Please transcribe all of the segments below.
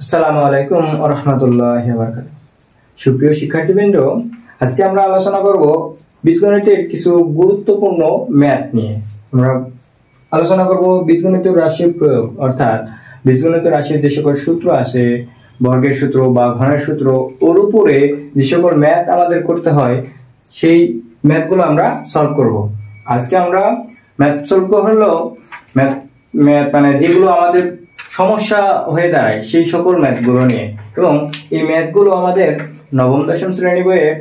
আসসালামু আলাইকুম ওয়া রাহমাতুল্লাহি ওয়া বারাকাতুহু। সুপ্রিয় শিক্ষার্থীবৃন্দ, আজকে আমরা আলোচনা করব বীজগণিতের কিছু গুরুত্বপূর্ণ ম্যাথ নিয়ে। আমরা আলোচনা করব বীজগণিতের রাশির প্রয়োগ, অর্থাৎ বীজগণিতের রাশির যে সকল সূত্র আছে, বর্গের সূত্র বা ঘনের সূত্র, ওর উপরে যে সকল ম্যাথ আমাদের করতে হয় সেই ম্যাথগুলো আমরা সলভ করব। আজকে আমরা ম্যাথ সলভ হলো ম্যাথ মানে যেগুলো আমাদের সমস্যা হয়ে দাঁড়ায় সেই সকল ম্যাথগুলো নিয়ে, এবং এই ম্যাথগুলো আমাদের নবম দশম শ্রেণী বইয়ের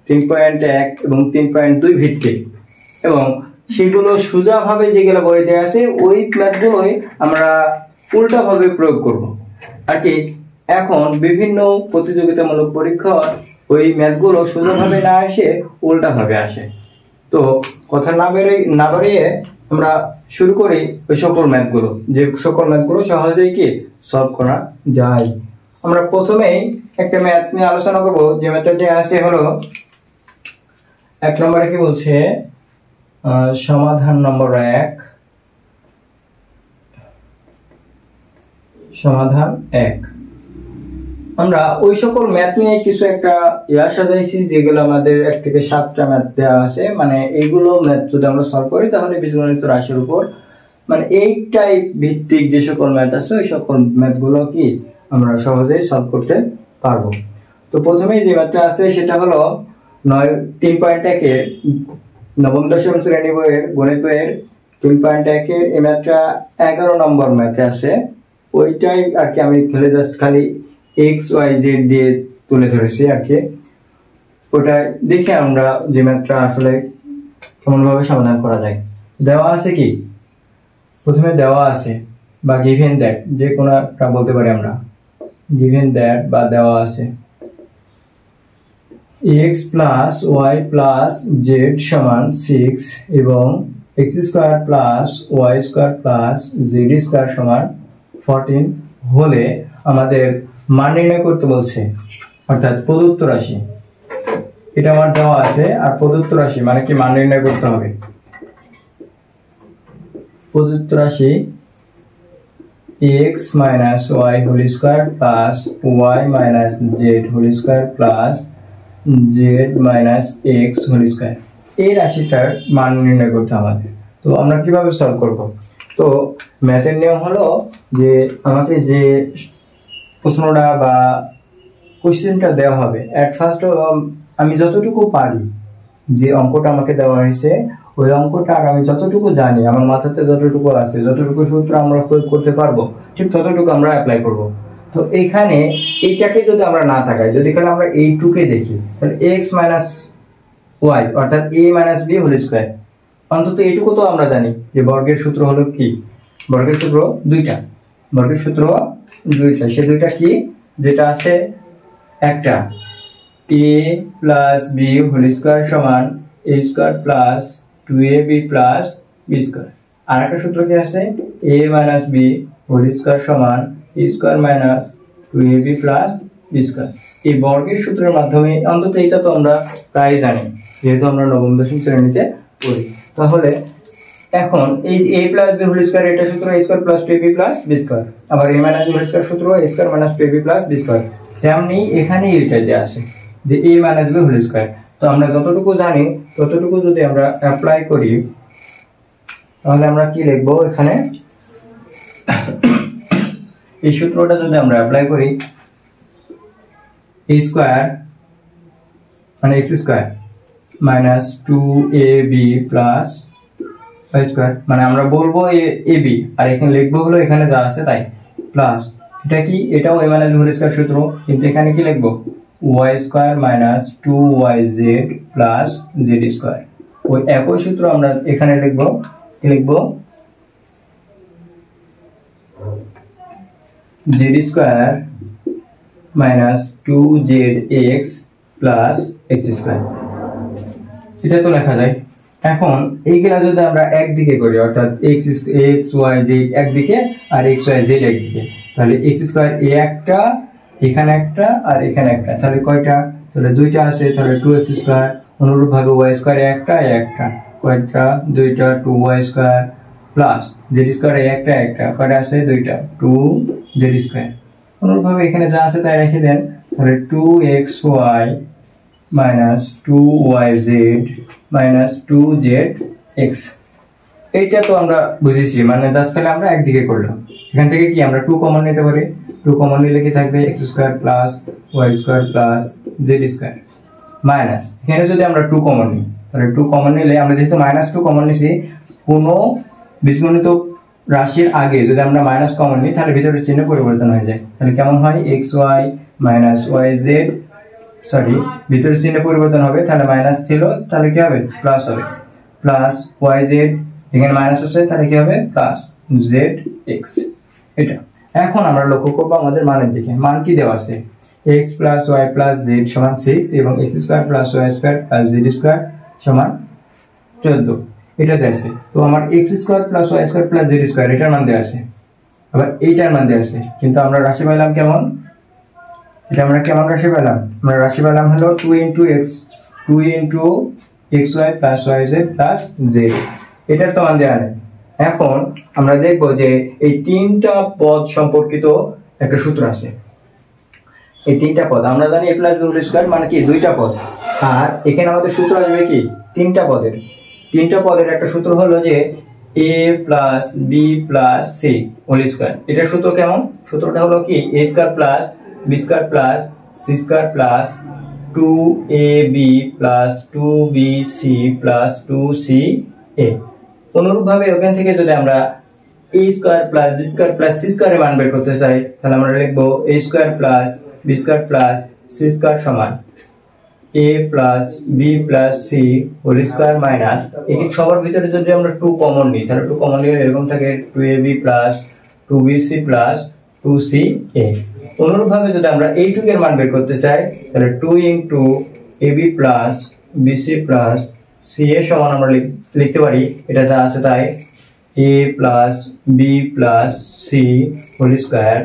3.1 এবং 3.2 ভিত্তিক, এবং সেগুলো সোজাভাবে যেগুলো বইতে আছে ওই ম্যাথগুলোই আমরা উল্টাভাবে প্রয়োগ করব আর কি। এখন বিভিন্ন প্রতিযোগিতামূলক পরীক্ষা ওই ম্যাথগুলো সোজাভাবে না এসে উল্টাভাবে আসে। তো কথা না বাড়িয়ে আমরা শুরু করি ওই সকল ম্যাথগুলো, যে সকল ম্যাথগুলো সহজেই কি সলভ করা যায়। আমরা প্রথমেই একটা ম্যাথ নিয়ে আলোচনা করব। যে ম্যাথটি আছে হলো 1 নম্বরে কি বলছে, সমাধান নম্বর 1, সমাধান 1। আমরা ওই সকল ম্যাথ নিয়ে কিছু একটা সাজাইছি যেগুলো আমাদের 1 থেকে 7টা ম্যাথ দেওয়া আছে। মানে এইগুলো ম্যাথ যদি আমরা সলভ করি তাহলে বীজগণিত রাশির উপর মানে এই টাইপ ভিত্তিক যে সকল ম্যাথ আছে ওই সকল ম্যাথগুলো কি আমরা সহজেই সলভ করতে পারবো। তো প্রথমেই যে ম্যাথটা আছে সেটা হলো 3.1 এর নবম দশম শ্রেণী বইয়ের গণিত বইয়ের 3.1 এর এই ম্যাথটা 11 নম্বর ম্যাথে আছে। ওইটাই আর কি আমি খালি XYZ দিয়ে তুলে ধরেছি আর কি। ওটা দেখে আমরা যে ম্যাথটা আসলে কেমনভাবে সমাধান করা যায়। দেওয়া আছে কি, প্রথমে দেওয়া আছে বা গিভেন দ্যাট, যে কোনো একটা বলতে পারি আমরা, গিভেন দ্যাট বা দেওয়া আছে x plus y plus z সমান 6 এবং x square plus y square plus z square সমান 14 হলে আমাদের মান নির্ণয় করতে বলছে, অর্থাৎ প্রদত্ত রাশি। এটা আমার দেওয়া আছে, আর প্রদত্ত রাশি মানে কি মান নির্ণয় করতে হবে। প্রদত্ত রাশি x minus y whole square plus y minus z whole square plus z minus x whole square, এই রাশিটার মান নির্ণয় করতে আমাদের। তো আমরা কিভাবে সলভ করব? তো ম্যাথের নিয়ম হলো যে আমাকে যে প্রশ্নটা বা কোশ্চেনটা দেওয়া হবে, এট ফার্স্ট আমি যতটুকু পারি, যে অঙ্কটা আমাকে দেওয়া হয়েছে ওই অঙ্কটা আর আমি যতটুকু জানি, আমার মাথাতে যতটুকু আছে, যতটুকু সূত্র আমরা প্রয়োগ করতে পারবো ঠিক ততটুকু আমরা অ্যাপ্লাই করব। তো এইখানে এইটাকে যদি আমরা না তাকাই, যদি এখানে আমরা এইটুকে দেখি, তাহলে x মাইনাস ওয়াই অর্থাৎ a minus b whole square, অন্তত এইটুকু তো আমরা জানি যে বর্গের সূত্র হলো কি, বর্গের সূত্র দুইটা, বর্গের সূত্র দুইটা। সে দুইটা কি, যেটা আছে একটা a plus b whole square সমান a square plus 2ab plus b square, আর একটা সূত্র কি আছে a minus b whole square সমান a square minus 2ab plus b square. এই বর্গের সূত্রের মাধ্যমে অন্তত এটা তো আমরা প্রায় জানি, যেহেতু আমরা নবম দশম শ্রেণীতে পড়ি। তাহলে এখন এই a plus b whole square, এটা সূত্র a square plus 2ab plus b square, আবার a minus b whole square সূত্র a square minus 2ab plus b square. তেমনি এখানে এইটা দেয়া আছে যে a minus b whole square. তো আমরা যতটুকু জানি ততটুকু যদি আমরা অ্যাপ্লাই করি তাহলে আমরা কি লিখব এখানে, এই সূত্রটা যদি আমরা অ্যাপ্লাই করি, a স্কয়ার মানে x square minus 2ab plus y square, মানে আমরা বলবো ab, আর এখানে লিখবো হলো এখানে যা আছে তাই, প্লাস এটা কি, এটাও a minus b whole square সূত্র, কিন্তু এখানে কি লিখবো y square minus 2yz plus z square. ওই একই সূত্র আমরা এখানে লিখবো, z square minus 2zx plus x square, এটা তো লেখা যায়। এখন এইগুলা যদি আমরা একদিকে করি, অর্থাৎ x y z একদিকে আর x y z একদিকে, তাহলে x স্কয়ার a একটা, এখানে একটা আর এখানে একটা, তাহলে কয়টা, তাহলে দুইটা আছে, তাহলে 2x স্কয়ার। অনুরূপভাবে y স্কয়ার একটা কয়টা, দুইটা 2y square plus z square একটা কয়টা আছে, দুইটা 2z স্কয়ার। অনুরূপভাবে এখানে যা আছে তাই রেখে দেন, তাহলে 2xy minus 2yz minus 2zx। এইটা তো আমরা বুঝেছি, মানে জাস্ট তাহলে আমরা একদিকে করলাম। এখান থেকে কি আমরা 2 কমন নিতে পারি, 2 কমন নিলে কি থাকবে x square plus y square plus z square minus, এখানে যদি আমরা 2 কমন নিই তাহলে 2 কমন নিলে আমরা যেহেতু মাইনাস 2 কমন নিছি, কোনো বীজগণিত রাশির আগে যদি আমরা মাইনাস কমন নিই তাহলে ভিতরের চিহ্ন পরিবর্তন হয়ে যায়। তাহলে কেমন হয়, xy মাইনাস yz, সরি ভিতরের চিহ্ন পরিবর্তন হবে, তাহলে মাইনাস ছিল তাহলে কি হবে প্লাস হবে, প্লাস yz এখানে মাইনাস আছে তাহলে কি হবে প্লাস zx। এটা এখন আমরা লক্ষ্য করব আমাদের মানের দিকে। মান কি দেওয়া আছে, x plus y plus z সমান 6 এবং x square plus y square plus z square সমান 14 এটা দেওয়া আছে। তো আমার x square plus y square plus z square এটার মান দেওয়া আছে, আবার এইটার মান দেওয়া আছে, কিন্তু আমরা রাশি পেলাম কেমন, এটা আমরা কেমন রাশি পেলাম, আমরা রাশি পেলাম হলো 2 into xy plus yz plus zx, এটার তো মান দেওয়া নেই। এখন আমরা দেখব যে এই তিনটা পদ সম্পর্কিত একটা সূত্র আছে। এই তিনটা পদ আমরা জানি a plus b whole square মানে কি দুইটা পদ, আর এখানে আমাদের সূত্র আসবে কি তিনটা পদের একটা সূত্র হলো যে a plus b plus c whole square. এটার সূত্র কেমন, সূত্রটা হলো কি a square plus b square plus c square plus 2ab plus 2bc plus 2ca। অনুরূপভাবে ওখান থেকে যদি আমরা a square plus b square plus c স্কয়ারের মান বের করতে চাই তাহলে আমরা লিখব a square plus b square plus c square সমান a plus b plus c whole square minus এই সবার ভিতরে যদি আমরা 2 কমন নিই তাহলে 2 কমন নিলে এরকম থাকে 2ab plus 2bc plus 2ca। অনুরূপভাবে যদি আমরা এইটুকু এর মান বের করতে চাই তাহলে 2 into ab plus bc plus ca সমান আমরা লিখতে পারি এটা যা আছে তাই a plus b plus c whole square.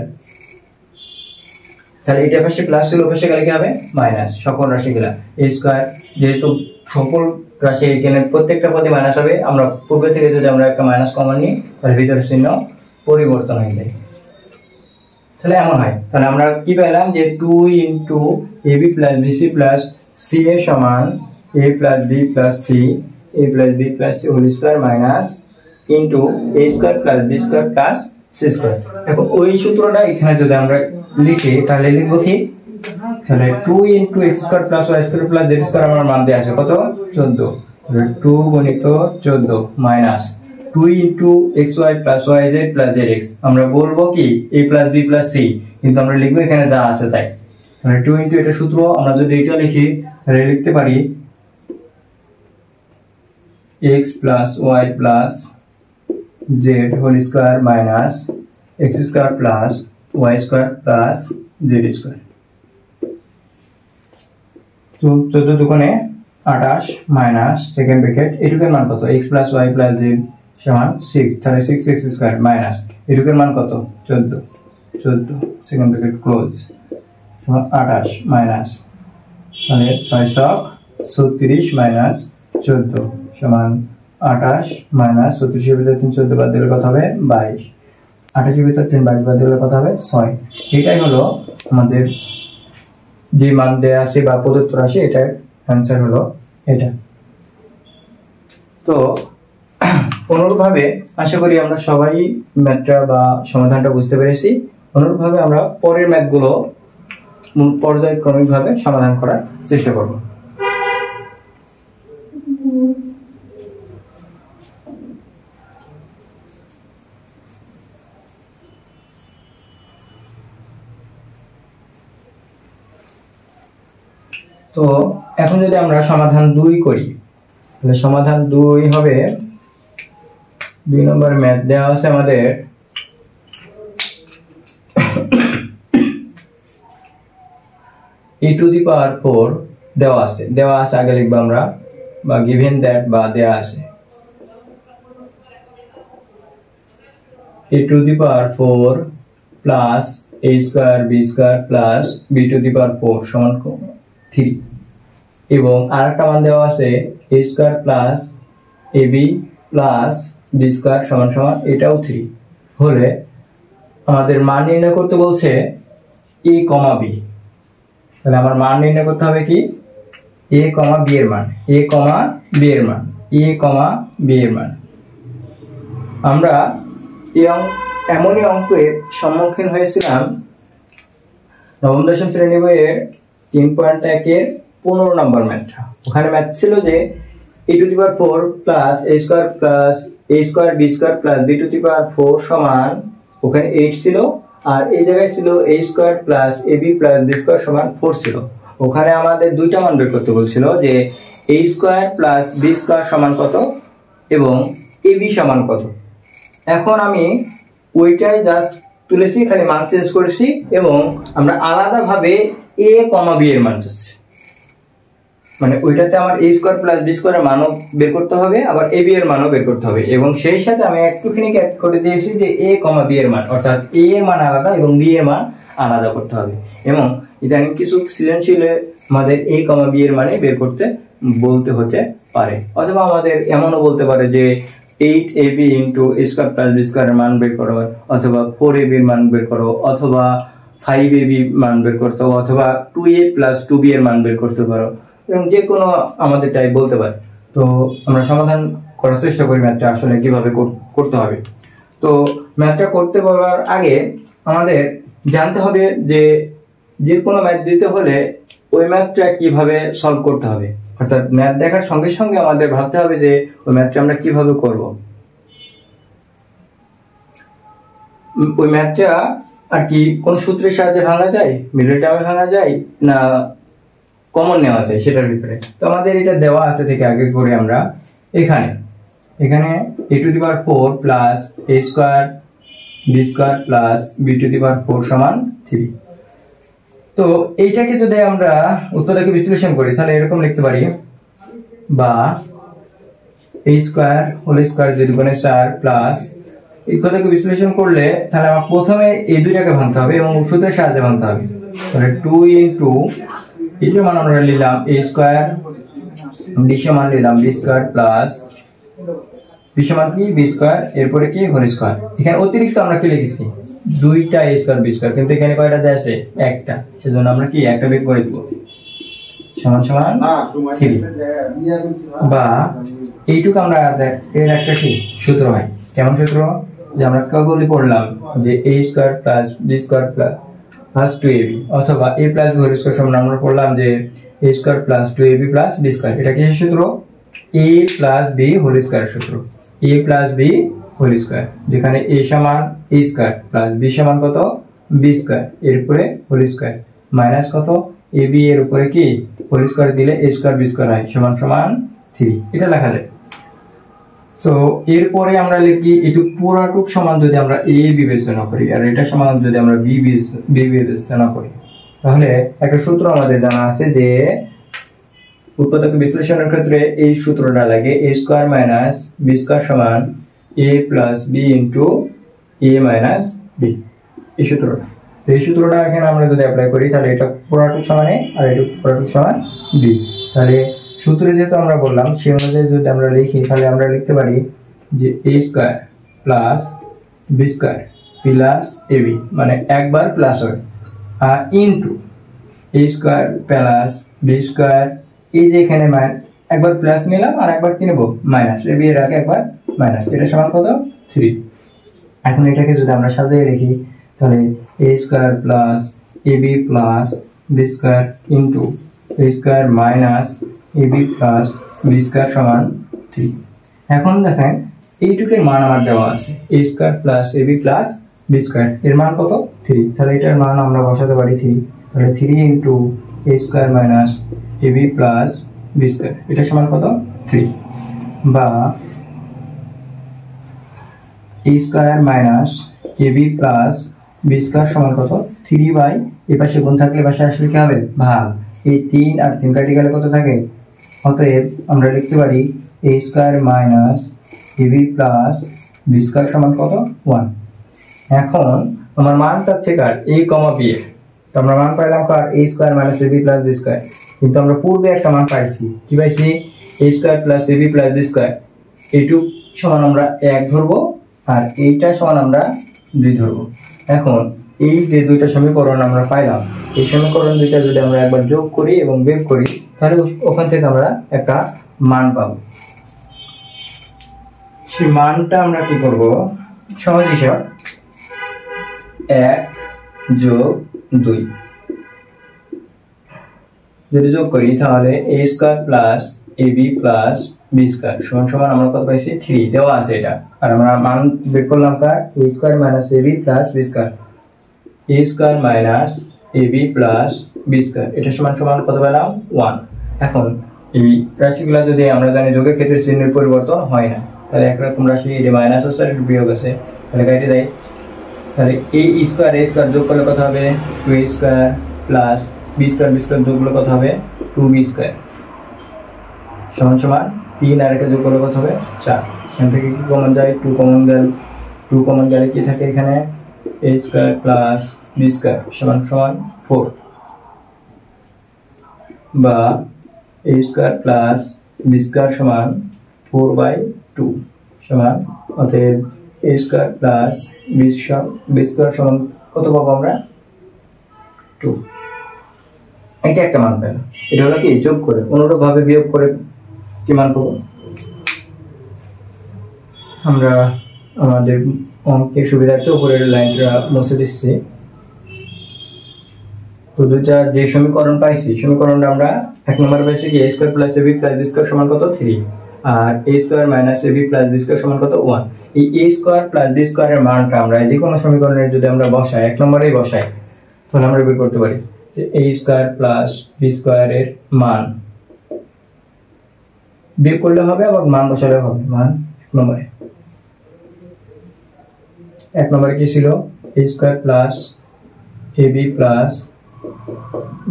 তাহলে এটা পাশে প্লাস ছিল পাশে গেলে কি হবে মাইনাস, সকল রাশিগুলা a স্কয়ার, যেহেতু সকল রাশি এখানে প্রত্যেকটা পদে মাইনাস হবে, আমরা পূর্বে থেকে যদি আমরা একটা মাইনাস কমন নিই তাহলে ভিতরের চিহ্ন পরিবর্তন হয়ে যায়। তাহলে এমন হয়, তাহলে আমরা কি পেলাম যে 2 into ab plus bc plus ca সমান a plus b plus c whole square minus into a square plus b square plus c square. এখন ওই সূত্রটা এখানে যদি আমরা লিখি তাহলে লিখব কি, তাহলে 2 into x square plus y square plus z square আমার মান দেয়া আছে কত 14, তাহলে 2 গুণিত 14 minus 2 into xy plus yz plus zx। আমরা বলবো কি a plus b plus c, কিন্তু আমরা লিখবো এখানে যা আছে তাই। তাহলে 2 into এটা সূত্র, আমরা যদি এটা লিখি তাহলে লিখতে পারি x plus y plus z whole square minus x square plus y square plus z square. তো 14 দুগুণে 28 মাইনাস সেকেন্ড ব্র্যাকেট এটুকের মান কত x plus y plus z সমান 6, তাহলে 6x স্কয়ার মাইনাস এটুকের মান কত 14 সেকেন্ড ব্র্যাকেট ক্লোজ সমান 28 মাইনাস তাহলে 636 মাইনাস 14 সমান 28 মাইনাস 36 এর ভিতরে 3 14 বাদ দিলে কত হবে 22, 28 এর ভিতরে 3 22 বাদ দিলে কত হবে 6। এটাই হলো আমাদের যে মান দেয়া আছে বা প্রদত্ত রাশি, এটার অ্যানসার হলো এটা। তো অনুরূপভাবে আশা করি আমরা সবাই ম্যাথটা বা সমাধানটা বুঝতে পেরেছি। অনুরূপভাবে আমরা পরের ম্যাথগুলো পর্যায়ক্রমিকভাবে সমাধান করার চেষ্টা করব। তো এখন যদি আমরা সমাধান 2 করি তাহলে সমাধান 2 হবে 2 নম্বর ম্যাথ দেওয়া আছে আমাদের e টু দি পাওয়ার 4 দেওয়া আছে আগে লিখব আমরা বা গিভেন দ্যাট বা দেওয়া আছে e to the power 4 plus a square b square plus b to the power 4 সমান 3 এবং আরেকটা মান দেওয়া আছে a square plus ab plus b square সমান সমান এটাও 3 হলে আমাদের মান নির্ণয় করতে বলছে এ কমা বি। তাহলে আমার মান নির্ণয় করতে হবে কি এ কমা বি এর মান, এ কমা বি এর মান, এ কমা বি এর মান। আমরা এমনই অঙ্কের সম্মুখীন হয়েছিলাম নবম দশম শ্রেণী বইয়ের 3.1 15 নম্বর ম্যাথটা। ওখানে ম্যাথ ছিল যে a⁴ plus a² plus a² b² plus b⁴ সমান, ওখানে 8 ছিল, আর এই জায়গায় ছিল a² plus ab plus b² সমান 4 ছিল। ওখানে আমাদের দুইটা মান বের করতে বলছিল যে a² প্লাস b² সমান কত এবং ab সমান কত। এখন আমি ওইটাই জাস্ট তুলেছি, খালি মান চেঞ্জ করেছি এবং আমরা আলাদাভাবে a কমা b এর মান চাচ্ছি। মানে ওইটাতে আমার a² প্লাস b² এর মানও বের করতে হবে, আবার ab এর মানও বের করতে হবে, এবং সেই সাথে আমি একটুখানি অ্যাড করে দিয়েছি যে a কমা b এর মান, অর্থাৎ a এর মান আলাদা এবং b এর মান আলাদা করতে হবে। এবং ইদানিং কিছু সৃজনশীলে আমাদের a কমা b এর মানে বের করতে বলতে হতে পারে, অথবা আমাদের এমনও বলতে পারে যে 8ab into a² plus b² এর মান বের করো, অথবা 4ab এর মান বের করো, অথবা 5ab মান বের করতে, অথবা 2a প্লাস 2b এর মান বের করতে পারো, এবং যে কোনো আমাদের টাইপ বলতে পারে। তো আমরা সমাধান করার চেষ্টা করি ম্যাথটা আসলে কিভাবে করতে হবে। তো ম্যাথটা করতে বলার আগে আমাদের জানতে হবে যে যে কোনো ম্যাথ দিতে হলে ওই ম্যাথটা কিভাবে সলভ করতে হবে, অর্থাৎ ম্যাথ দেখার সঙ্গে সঙ্গে আমাদের ভাবতে হবে যে ওই ম্যাথটা আমরা কিভাবে করব। ওই ম্যাথটা আর কি কোন সূত্রের সাহায্যে ভাঙা যায়, মিডল টার্মে ভাঙা যায়, না কমন নেওয়া যায় সেটার ভিতরে। তো আমাদের এটা দেওয়া আছে থেকে আগে করে আমরা এখানে a⁴ plus a² b² plus b⁴ সমান 3। তো এইটাকে যদি আমরা উত্তরটাকে বিশ্লেষণ করি তাহলে এরকম লিখতে পারি, বা a² যদি গুণে 4 প্লাস, উত্তরটাকে বিশ্লেষণ করলে তাহলে আমার প্রথমে এই দুইটাকে ভাঙতে হবে এবং সূত্রের সাহায্যে ভাঙতে হবে। তাহলে 2 ইন্টু এটার মান আমরা নিলাম a², b সমান নিলাম b² প্লাস b সমান কি b², এরপরে কি হোল স্কয়ার। এখানে অতিরিক্ত আমরা কি লিখেছি দুইটা a² b², কিন্তু এখানে কয়টা দেয়া আছে একটা, সেজন্য আমরা কি একটা বিয়োগ করে দেব, সমান সমান 3। বা এইটুকু আমরা এর একটা কি সূত্র হয়, কেমন সূত্র, যে আমরা কেবলই পড়লাম যে a² plus b² plus 2ab, অথবা a plus b whole square সমান আমরা পড়লাম যে a² plus 2ab plus b²। এটা কিসের সূত্র, a plus b whole square সূত্র, a plus b whole square, যেখানে a সমান a² প্লাস b সমান কত b², এরপরে হোল স্কয়ার মাইনাস কত ab এর উপরে কি হোল স্কয়ার দিলে a² b² হয় সমান সমান 3, এটা লেখা যায়। তো এরপরে আমরা লিখি একটু পুরাটুক সমান যদি আমরা a বিবেচনা করি আর এটা সমান যদি আমরা b বিবেচনা করি, তাহলে একটা সূত্র আমাদের জানা আছে যে উৎপাদক বিশ্লেষণের ক্ষেত্রে এই সূত্রটা লাগে a² মাইনাস b² সমান a plus b into a minus b। এই সূত্রটা এখানে আমরা যদি অ্যাপ্লাই করি তাহলে এটা পুরাটুক সমান a আর এটা পুরাটুক সমান b। তাহলে সূত্রে যেহেতু আমরা বললাম সেই অনুযায়ী যদি আমরা লিখি তাহলে আমরা লিখতে পারি যে a² plus b² plus ab, মানে একবার প্লাস হয়, আর ইনটু a² প্লাস b², এই যে এখানে একবার প্লাস নিলাম আর একবার কি নেব মাইনাস, ab এর আগে একবার মাইনাস, এটা সমান কত 3। এখন এটাকে যদি আমরা সাজিয়ে লিখি তাহলে a² plus ab plus b² into a² minus ab plus b² সমান 3। এখন দেখেন এইটুকের মান আমার দেওয়া আছে a² plus ab plus b² এর মান কত 3, তাহলে এটার মান আমরা বসাতে পারি 3, তাহলে 3 into a² minus ab plus b², এটা সমান কত 3, বা a² minus ab plus b² সমান কত 3 বাই এই পাশে গুণ থাকলে পাশে আসলে কি হবে ভাগ, এই 3 আর 3 কাটি গেলে কত থাকে, অতএব আমরা লিখতে পারি a² minus ab plus b² সমান কত 1। এখন আমার মান চাচ্ছে কার a কমা b এর, তো আমরা মান পাইলাম কার a² minus ab plus b², কিন্তু আমরা পূর্বে একটা মান পাইছি, কি পাইছি a² plus ab plus b², এইটুক সমান আমরা 1 ধরবো আর এইটা সমান আমরা 2 ধরবো। এখন এই যে দুইটা সমীকরণ আমরা পাইলাম, এই সমীকরণ দুইটা যদি আমরা একবার যোগ করি এবং বিয়োগ করি তাহলে ওখান থেকে আমরা একটা মান পাবো। সেই মানটা আমরা কি করব, সহজ হিসাব 1 যোগ 2 যদি যোগ করি তাহলে a square plus ab plus b square সমান সমান আমরা কত পাইছি 3 দেওয়া আছে এটা, আর আমরা মান বের করলাম কার a square minus ab plus b square, a square minus ab plus b square এটা সমান সমান কত পেলাম 1। এখন এই রাশিগুলো যদি আমরা জানি যোগের ক্ষেত্রে চিহ্নের পরিবর্তন হয় না, তাহলে একরকম রাশি এটা মাইনাস আছে আর বিয়োগ আছে, তাহলে কেটে দেয়। তাহলে a স্কয়ার যোগ করলে কত হবে 2a square plus b square যোগ করলে কত হবে 2b স্কয়ার সমান সমান 3 আর এটা যোগ করলে কত হবে 4। এখান থেকে কি কমন যায় 2 কমন গেলে কি থাকে এখানে a square plus b square সমান সমান 4, বা a square plus b square সমান 4/2 সমান, অতএব a square plus b square সমান কত পাবো আমরা 2। এটা একটা মান পেলাম। এটা হলো কি যোগ করে, অনুরূপ ভাবে বিয়োগ করে কি মান পাবো আমরা আমাদের অঙ্কের সুবিধার্থে উপরের লাইনটা মুছে দিচ্ছি। তো দুইটা যে সমীকরণ পাইছি সমীকরণটা আমরা এক নম্বর পাইছি কি a square plus ab plus b square সমান কত 3, আর a square minus ab plus b square সমান কত 1। এই a স্কয়ার প্লাস b স্কয়ারের মানটা আমরা যে কোনো সমীকরণের যদি আমরা বসাই এক নম্বরেই বসাই তাহলে আমরা বের করতে পারি যে a স্কয়ার প্লাস b স্কয়ারের মান বিয়োগ করলে হবে আবার মান বসালে হবে। মান এক নম্বরে কি ছিল a square plus ab plus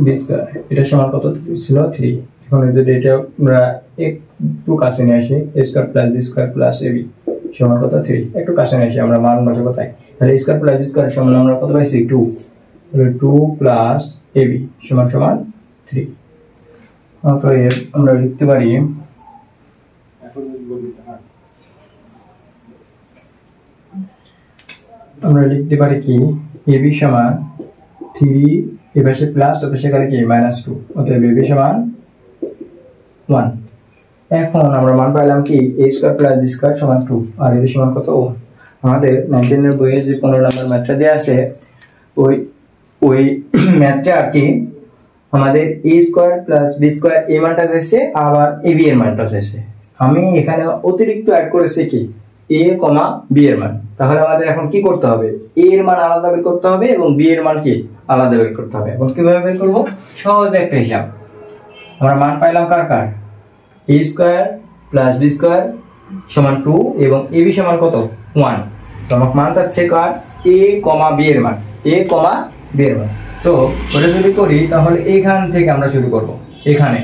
b square এটা সমান কত ছিল 3। এখন যদি এটা আমরা একটু কাছে নিয়ে আসি a square plus b square plus ab সমান কত 3, একটু কাছে নিয়ে আসি আমরা মান বসাবো তাই। তাহলে a square plus b square সমান আমরা কত পাইছি 2, তাহলে 2 প্লাস ab সমান সমান 3। অতএব আমরা লিখতে পারি কি ab সমান 3 এপাশে প্লাস ওপাশে গেলে কি -2, অতএব ab সমান 1। এখন আমরা মান পাইলাম কি a square plus b square সমান 2 আর ab সমান কত 1। আমাদের 19 এর বইয়ে যে 15 নম্বর ম্যাথটা দেয়া আছে ওই ম্যাথটা কি আমাদের a square plus b square এই মানটা চাইছে আবার ab এর মানটা চাইছে। আমি এখানে অতিরিক্ত অ্যাড করেছি কি a, b এর মান। তাহলে আমাদের এখন কি করতে হবে a এর মান আলাদা বের করতে হবে এবং b এর মান কি আলাদা বের করতে হবে। এখন কিভাবে বের করব, সহজ একটা হিসাব। আমরা মান পাইলাম কার a square plus b square সমান 2 এবং ab সমান কত 1। তো আমাকে মান চাচ্ছে কার a, b এর মান, a, b এর মান। তো ওটা যদি করি তাহলে এইখান থেকে আমরা শুরু করব। এখানে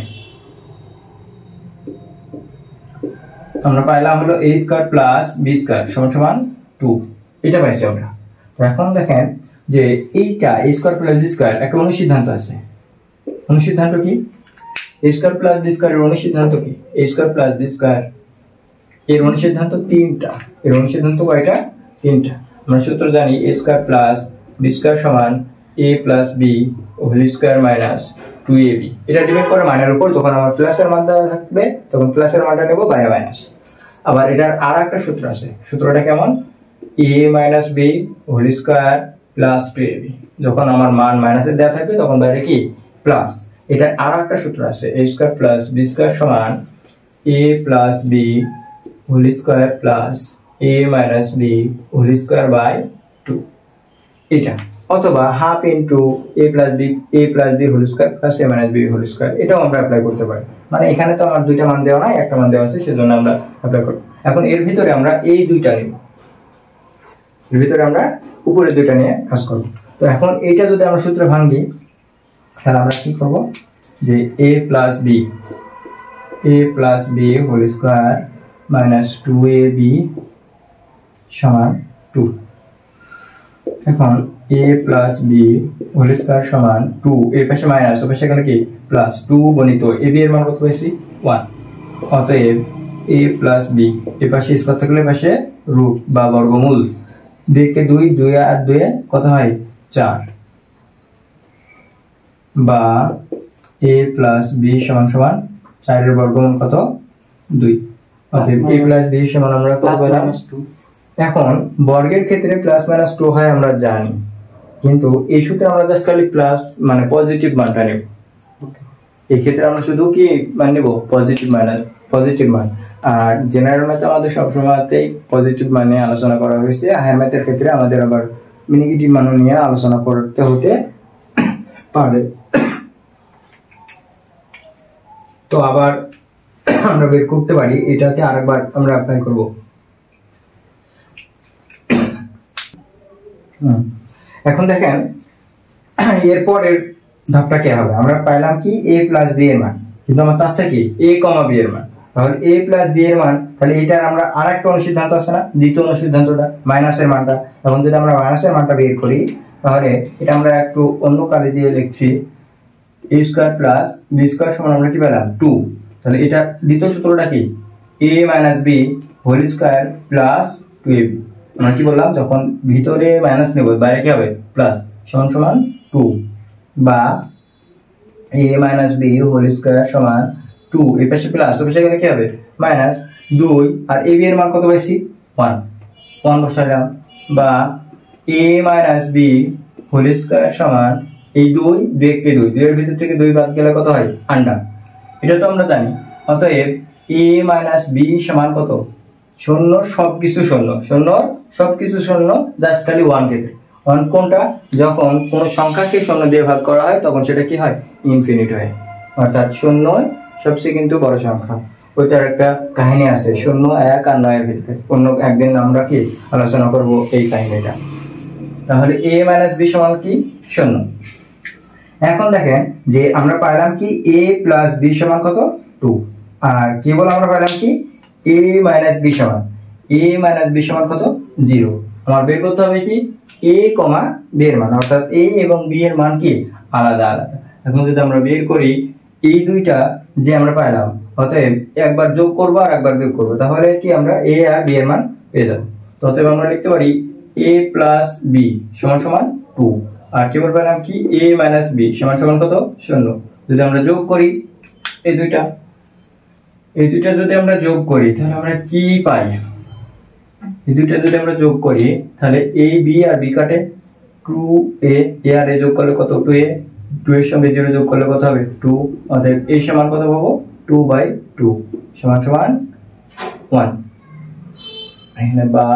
আমরা পাইলাম হলো a square plus b square সমান সমান 2, এটা পাইছি আমরা। তো এখন দেখেন যে এইটা a square plus b square একটা অনুসিদ্ধান্ত আছে। অনুসিদ্ধান্ত কি a square plus b square এর অনুসিদ্ধান্ত কি a square plus b square এর অনুসিদ্ধান্ত 3টা। এর অনুসিদ্ধান্ত কয়টা 3টা। আমরা সূত্র জানি a square plus b square সমান a plus b whole square minus 2ab। এটা ডিপেন্ড করে মানের উপর, যখন আমার প্লাসের মান দেওয়া থাকবে তখন প্লাসের মানটা নেব বাইরে মাইনাস। আবার এটার আরেকটা সূত্র আছে, সূত্রটা কেমন a minus b whole square plus 2ab। যখন আমার মান মাইনাসে দেওয়া থাকবে তখন বাইরে কি প্লাস। এটার আরেকটা সূত্র আছে a square plus b square সমান a plus b whole square plus a minus b whole square by 2। এটা অথবা half into a plus b whole square plus a minus b whole square, এটাও আমরা apply করতে পারি। মানে এখানে তো আমার দুইটা মান দেওয়া নাই, একটা মান দেওয়া আছে, সেজন্য আমরা অ্যাপ্লাই করব। এখন এর ভিতরে আমরা এই দুইটা নিব, এর ভিতরে আমরা উপরে দুইটা নিয়ে কাজ করব। তো এখন এইটা যদি আমরা সূত্রে ভাঙি তাহলে আমরা কি করব যে a plus b whole square minus 2ab সমান 2। এখন a plus b whole square সমান 2, এর পাশে মাইনাস ও পাশে গেলে কি প্লাস 2 গণিত ab এর মান কত পাইছি 1। অতএব a প্লাস b এর পাশে স্কয়ার থাকলে পাশে রুট বা বর্গমূল, 2 কে 2 আর 2 কত হয় 4 বা a প্লাস b সমান সমান 4 এর বর্গমূল কত 2 অতএব a প্লাস b সমান আমরা কত পেলাম 2। এখন বর্গের ক্ষেত্রে প্লাস মাইনাস 2 হয় আমরা জানি, কিন্তু এই সূত্রে আমরা জাস্ট খালি প্লাস মানে পজিটিভ মানটা নেব। এই ক্ষেত্রে আমরা শুধু কি মান নেব পজিটিভ মান। আর জেনারেল ম্যাথে আমাদের সবসময়তেই পজিটিভ মান নিয়ে আলোচনা করা হয়েছে, হায়ার ম্যাথের ক্ষেত্রে আমাদের আবার নেগেটিভ মান নিয়ে আলোচনা করতে হতে পারে। তো আবার আমরা বের করতে পারি, এটাতে আরেকবার আমরা অ্যাপ্লাই করব। এখন দেখেন এরপরের ধাপটা কি হবে, আমরা পাইলাম কি a প্লাস b এর মান, কিন্তু আমার চাচ্ছে কি a কমা b এর মান। তাহলে a প্লাস b এর মান, তাহলে এটার আমরা আরেকটা অনুসিদ্ধান্ত আছে না, দ্বিতীয় অনুসিদ্ধান্তটা মাইনাসের মানটা। এখন যদি আমরা মাইনাসের মানটা বের করি, তাহলে এটা আমরা একটু অন্য কালি দিয়ে লিখছি a square plus b square সমান আমরা কি পেলাম 2। তাহলে এটা দ্বিতীয় সূত্রটা কি a minus b whole square plus 2ab। আমরা কি বললাম, যখন ভিতরে মাইনাস নেব বাইরে কি হবে প্লাস, সমান সমান 2 বা a minus b whole square সমান 2, এই পাশে প্লাস ওই পাশে গেলে কি হবে মাইনাস 2, আর ab এর মান কত পাইছি 1 বসাইলাম, বা a minus b whole square সমান এই 2 কে 2 এর ভিতর থেকে 2 বাদ গেলে কত হয় আন্ডার, এটা তো আমরা জানি। অতএব a মাইনাস b সমান কত 0, সবকিছু 0 সবকিছু 0 জাস্ট খালি 1 ক্ষেত্রে 1 কোনটা, যখন কোন সংখ্যাকে 0 দিয়ে ভাগ করা হয় তখন সেটা কি হয় ইনফিনিট হয়, অর্থাৎ 0 সবচেয়ে কিন্তু বড় সংখ্যা। ওইটার একটা কাহিনী আছে 0, 1 আর 9 এর ভিতরে, অন্য একদিন আমরা কি আলোচনা করব এই কাহিনীটা। তাহলে a মাইনাস b সমান কি 0। এখন দেখেন যে আমরা পাইলাম কি a প্লাস b সমান কত 2, আর কেবল আমরা পাইলাম কি a মাইনাস b সমান কত 0। আমার বের করতে হবে কি a কমা b এর মান, অর্থাৎ a এবং b এর মান কি আলাদা আলাদা। এখন যদি আমরা বের করি এই দুইটা যে আমরা পাইলাম, অতএব একবার যোগ করব আর একবার বিয়োগ করব, তাহলে কি আমরা a আর b এর মান পেয়ে যাব। অতএব আমরা লিখতে পারি a প্লাস b সমান সমান 2, আর কেবল পেলাম কি a মাইনাস b সমান সমান কত 0। যদি আমরা যোগ করি এই দুইটা যদি আমরা যোগ করি তাহলে আমরা কি পাই, এই দুইটা যদি আমরা যোগ করি তাহলে a b আর b কাটে 2a, আর a যোগ করলে কত 2a, 2 এর সঙ্গে 0 যোগ করলে কত হবে 2, অতএব a সমান কত পাবো 2/2 সমান সমান 1 এখানে, বা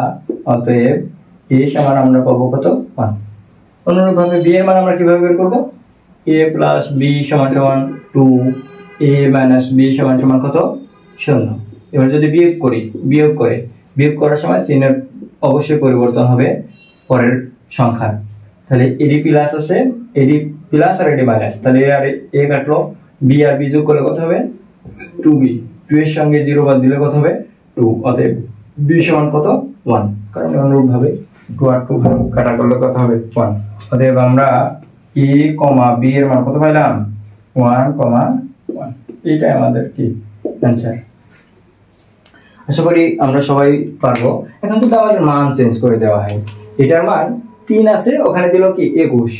অতএব a সমান আমরা পাবো কত 1। অনুরূপভাবে b এর মান আমরা কিভাবে বের করব, a প্লাস b সমান সমান 2, a মাইনাস b সমান সমান কত 0। এবার যদি বিয়োগ করার সময় চিহ্নের অবশ্যই পরিবর্তন হবে পরের সংখ্যা। তাহলে এডি প্লাস আছে, এডি প্লাস আর এডি মাইনাস, তাহলে আর a কাটলো, b আর b যোগ করলে কত হবে 2b, 2 এর সঙ্গে 0 বাদ দিলে কত হবে 2, অতএব b সমান কত 1, কারণ অনুরূপভাবে 2 আর 2 কাটা করলে কত হবে 1। অতএব আমরা a, b এর মান কত পাইলাম 1,1, এইটাই আমাদের কি অ্যানসার। আশা করি আমরা সবাই পারবো। এখন যদি আমাদের মান চেঞ্জ করে দেওয়া হয়, এটার মান 3 আছে, ওখানে দিল কি 21,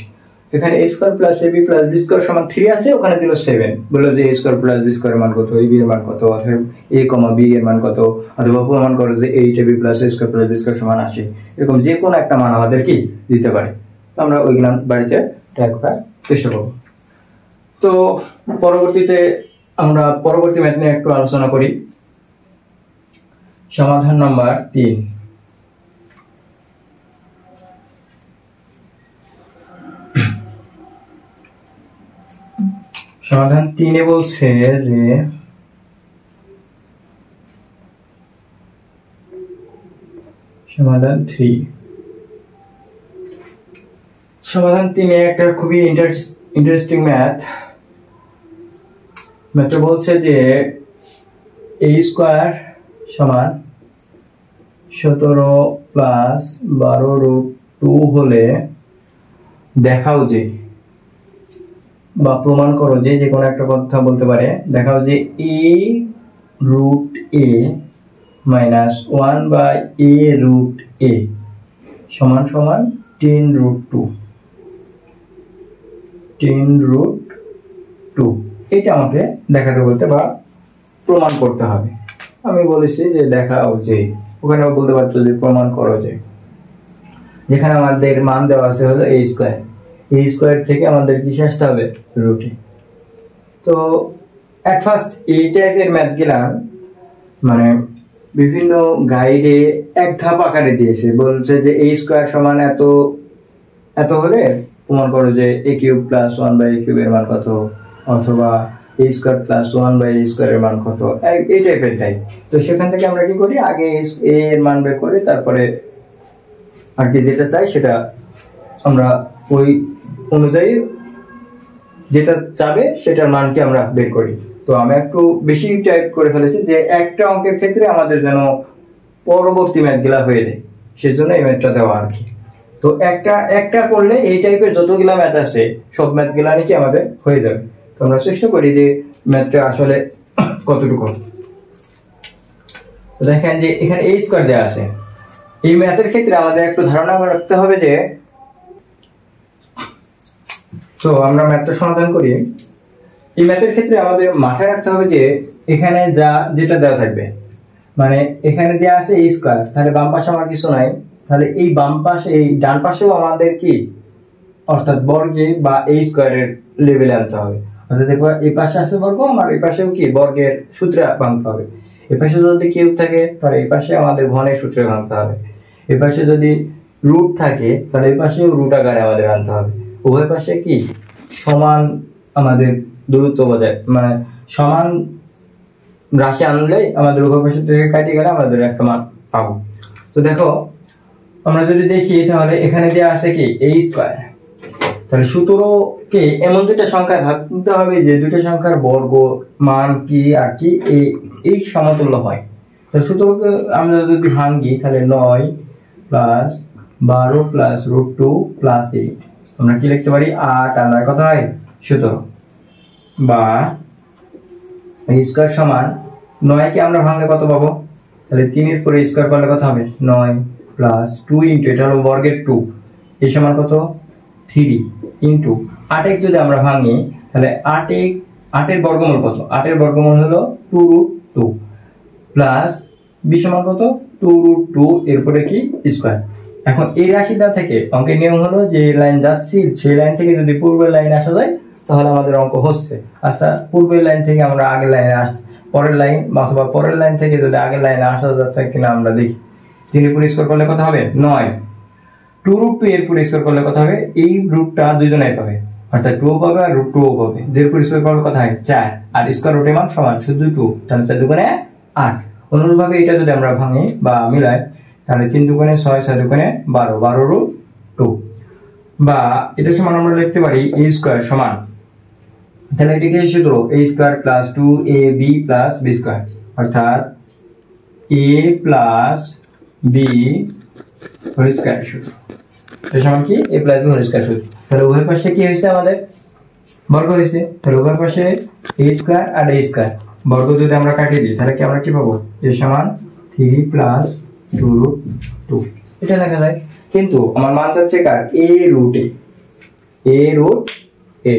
এখানে a square plus ab plus b square সমান 3 আছে, ওখানে দিল 7, বললো যে a square plus b square এর মান কত, ab এর মান কত, অতএব a, b এর মান কত, অথবা প্রমাণ করো যে 8ab plus a square plus b square সমান 80, এরকম যে কোনো একটা মান আমাদের কি দিতে পারে। তো আমরা ওইগুলো বাড়িতে ট্রাই করার চেষ্টা করব। তো পরবর্তীতে আমরা পরবর্তী ম্যাথ নিয়ে একটু আলোচনা করি। সমাধান নাম্বার 3। সমাধান 3 বলছে যে সমাধান 3 একটা খুবই ইন্টারেস্টিং ম্যাথটা বলছে যে a স্কয়ার সমান 17 প্লাস 12 রুট 2 হলে দেখাও যে, বা প্রমাণ করো যে, যে কোনো একটা কথা বলতে পারে, দেখাও যে a root a minus 1/a root a সমান সমান 10 রুট 2। 10√2। এটা আমাকে দেখাতে বলতে বা প্রমাণ করতে হবে। আমি বলেছি যে দেখাও, যে ওখানেও বলতে পারতো যে প্রমাণ করো, যে যেখানে আমাদের মান দেওয়া আছে হলো a স্কয়ার, a স্কয়ার থেকে আমাদের কি আসতে হবে রুটে। তো এট ফার্স্ট এই টাইপের ম্যাথ গেলাম মানে বিভিন্ন গাইডে এক ধাপ আকারে দিয়েছে, বলছে যে a স্কয়ার সমান এত এত হলে প্রমাণ করো যে a কিউব প্লাস 1/a কিউবের মান কত, অথবা a স্কয়ার প্লাস 1/a স্কয়ারের মান কত, এই টাইপের টাইপ। তো সেখান থেকে আমরা কি করি, আগে a এর মান বের করি, তারপরে আর কি যেটা চাই সেটা আমরা ওই অনুযায়ী যেটা চাবে সেটার মানকে আমরা বের করি। তো আমি একটু বেশি টাইপ করে ফেলেছি যে একটা অঙ্কের ক্ষেত্রে আমাদের যেন পরবর্তী ম্যাথগুলা হয়ে যায়, সেজন্য এই ম্যাথটা দেওয়া আর কি। তো একটা করলে এই টাইপের যতগুলা ম্যাথ আছে সব ম্যাথগুলা নাকি আমাদের হয়ে যাবে। তো আমরা চেষ্টা করি যে ম্যাথটা আসলে কতটুকু। দেখেন যে এখানে a স্কয়ার দেওয়া আছে। এই ম্যাথের ক্ষেত্রে আমাদের একটু ধারণা রাখতে হবে যে, তো আমরা ম্যাথটা সমাধান করি। এই ম্যাথের ক্ষেত্রে আমাদের মাথায় রাখতে হবে যে এখানে যেটা দেওয়া থাকবে, মানে এখানে দেওয়া আছে a স্কয়ার, তাহলে বাম পাশে আমার কিছু নাই, তাহলে এই বাম পাশে এই ডান পাশেও আমাদের কি অর্থাৎ বর্গে বা a স্কয়ারের লেভেলে আনতে হবে। অর্থাৎ এই পাশে আছে বর্গ, আমার এই পাশেও কি বর্গের সূত্রে ভাঙতে হবে। এই পাশে যদি কিউব থাকে তাহলে এই পাশে আমাদের ঘনের সূত্রে ভাঙতে হবে। এই পাশে যদি রুট থাকে তাহলে এই পাশেও রুট আকারে আমাদের আনতে হবে। উভয় পাশে কি সমান আমাদের দূরত্ব বজায়, মানে সমান রাশি আনলেই আমাদের উভয় পাশে থেকে কাটে গেলে আমাদের একটা মান পাবো। তো দেখো আমরা যদি দেখি তাহলে এখানে দেওয়া আছে কি a স্কয়ার, তাহলে 17কে এমন দুটো সংখ্যায় ভাগ করতে হবে যে দুটো সংখ্যার বর্গ মান কি আর কি এই সমতুল্য হয়। তাহলে 17কে আমরা যদি ভাঙি তাহলে 9 প্লাস 12 প্লাস √2 প্লাস 8, আমরা কি লিখতে পারি 8 আর 9 কত হয় 17, বা a স্কয়ার সমান 9 কে আমরা ভাঙলে কত পাবো, তাহলে 3 এর পরে স্কয়ার করলে কত হবে 9 প্লাস 2 ইনটু এটা হলো বর্গের 2, এই সমান কত 3 ইনটু 8 যদি আমরা ভাঙি তাহলে 8 এর বর্গমূল কত, 8 এর বর্গমূল হলো 2√2 প্লাস b সমান কত 2√2 এরপরে কি স্কয়ার। এখন এই রাশিটা থেকে অঙ্কের নিয়ম হলো যে লাইন যাচ্ছে সেই লাইন থেকে যদি পূর্বের লাইন আসা যায় তাহলে আমাদের অঙ্ক হচ্ছে। আচ্ছা পূর্বের লাইন থেকে আমরা আগের লাইনে পরের লাইন অথবা পরের লাইন থেকে যদি আগের লাইনে আসা যাচ্ছে কিনা আমরা দেখি। 3 এর উপর স্কয়ার করলে কত হবে 9, 2√2 এর উপর স্কয়ার করলে কত হবে, এই রুটটা দুইজনেই পাবে, অর্থাৎ 2 পাবে আর √2 পাবে। 2 এর উপর স্কয়ার করলে কত হয় 4, আর স্কয়ার রুটের মান সমান শুধু 2, তাহলে 4 দুগুণে 8। অনুরূপভাবে এটা যদি আমরা ভাঙি বা মিলাই তাহলে 3 দুগুণে 6, 6 দুগুণে 12, 12√2, বা এটা সমান আমরা লিখতে পারি a স্কয়ার সমান, তাহলে এটাকে সূত্র a square plus 2ab plus b square, অর্থাৎ a plus b whole square সূত্র। এটা সমান কি a plus b whole square সূত্র। তাহলে উভয় পাশে কি হয়েছে আমাদের বর্গ হয়েছে, তাহলে উভয় পাশে a স্কয়ার আর a স্কয়ার বর্গ যদি আমরা কাটিয়ে দিই তাহলে কি আমরা কি পাবো, a সমান 3 প্লাস 2√2, এটা লেখা যায়। কিন্তু আমার মান চাচ্ছে কার a রুট a,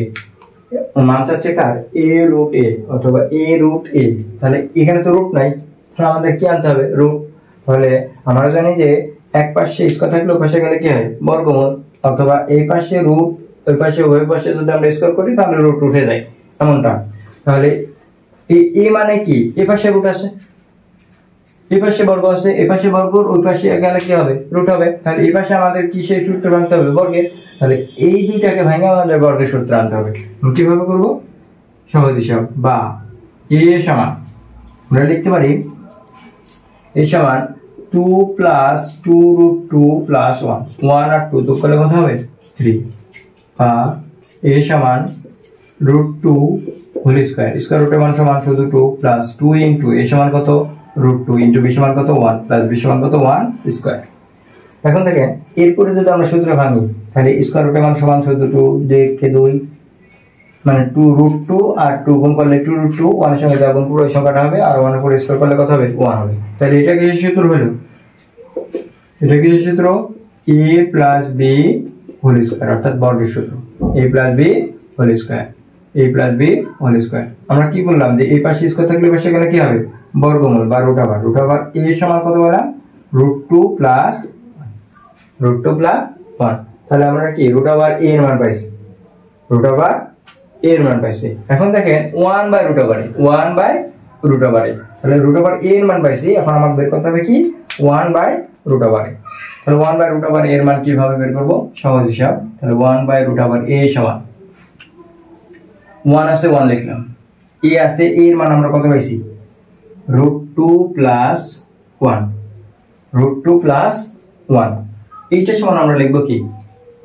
মান চাচ্ছে কার a রুট a অথবা a রুট a, তাহলে এখানে তো রুট নাই, তাহলে আমাদের কি আনতে হবে রুট। তাহলে আমরা জানি যে এক পাশে স্কয়ার থাকলে ওই পাশে গেলে কি হয় বর্গমূল, অথবা এই পাশে রুট ওই পাশে ওই পাশে যদি আমরা স্কয়ার করি তাহলে রুট উঠে যায় এমনটা। তাহলে এই মানে কি এই পাশে রুট আছে, এই পাশে বর্গ আছে, এই পাশে বর্গ, ওই পাশে গেলে কি হবে রুট হবে। তাহলে এই পাশে আমাদের কি সেই সূত্র ভাঙতে হবে বর্গের, তাহলে এই দুইটাকে ভাঙে আমাদের বর্গের সূত্র আনতে হবে। কিভাবে করব, সহজ হিসাব বা a সমান আমরা লিখতে পারি a সমান 2 প্লাস 2√2 প্লাস 1, 1 আর 2 যোগ করলে কত হবে 3, বা a সমান √2 হোল স্কয়ার, স্কয়ার রুটের মান সমান শুধু 2 প্লাস 2 ইনটু a সমান কত √2 ইনটু b সমান কত 1 প্লাস b সমান কত 1 স্কয়ার। এখন থেকে এরপরে যদি আমরা সূত্র ভাঙি তাহলে স্কয়ার রুটের মান সমান শুধু 2 কে 2, মানে 2√2 আর 2 গুণ করলে 2√2, 1 এর সঙ্গে যা গুণ করব ওই সংখ্যাটা হবে, আর 1 এর উপর স্কয়ার করলে কত হবে 1 হবে। তাহলে এটা কি সূত্র হলো, এটা কি সূত্র a plus b whole square, অর্থাৎ বর্গের সূত্র a plus b whole square, a plus b whole square. আমরা কি বললাম যে এই পাশে স্কয়ার থাকলে পাশে গেলে কি হবে বর্গমূল বা রুট ওভার a সমান কত বললাম √2 প্লাস √2 + 1। তাহলে আমরা কি √a এর মান পাইছি, √a এর মান পাইছি। এখন দেখেন 1/√a তাহলে √a এর মান পাইছি। এখন আমাকে বের করতে হবে কি 1/√a। তাহলে 1/√a এর মান কিভাবে বের করব, সহজ হিসাব। তাহলে 1/√a সমান 1 আছে 1 লিখলাম, a আছে a এর মান আমরা কত পাইছি √2 + 1, √2 + 1। এইটা সমান আমরা লিখব কি,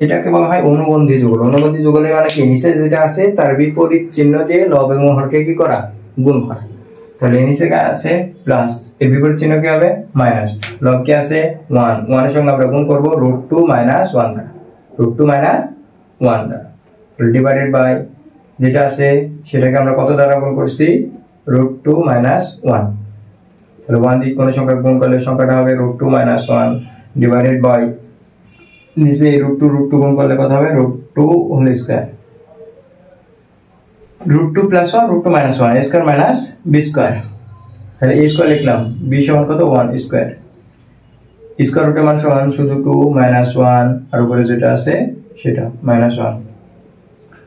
এটাকে বলা হয় অনুবন্ধী যুগল। অনুবন্ধী যুগলের মানে কি নিচে যেটা আছে তার বিপরীত চিহ্ন দিয়ে লব এবং হরকে কি করা গুণ করা। তাহলে নিচে আছে প্লাস, এর বিপরীত চিহ্ন কি হবে মাইনাস, লব কি আছে 1, 1 এর সঙ্গে আমরা গুণ করব √2 - 1 দ্বারা, √2 - 1 দ্বারা, ডিভাইডেড বাই যেটা আছে সেটাকে আমরা কত দ্বারা গুণ করছি √2 - 1। তাহলে 1 দিয়ে কোন সংখ্যা গুণ করলে সংখ্যাটা হবে √2 - 1 ডিভাইডেড বাই নিচে √2 গুণ করলে কত হবে √2 whole square, √2 + 1 √2 - 1 a square minus b square. তাহলে a স্কয়ার লিখলাম, b সমান কত 1 স্কয়ার, স্কয়ার রুটের মান সমান শুধু 2 - 1 আর উপরে যেটা আছে সেটা -1।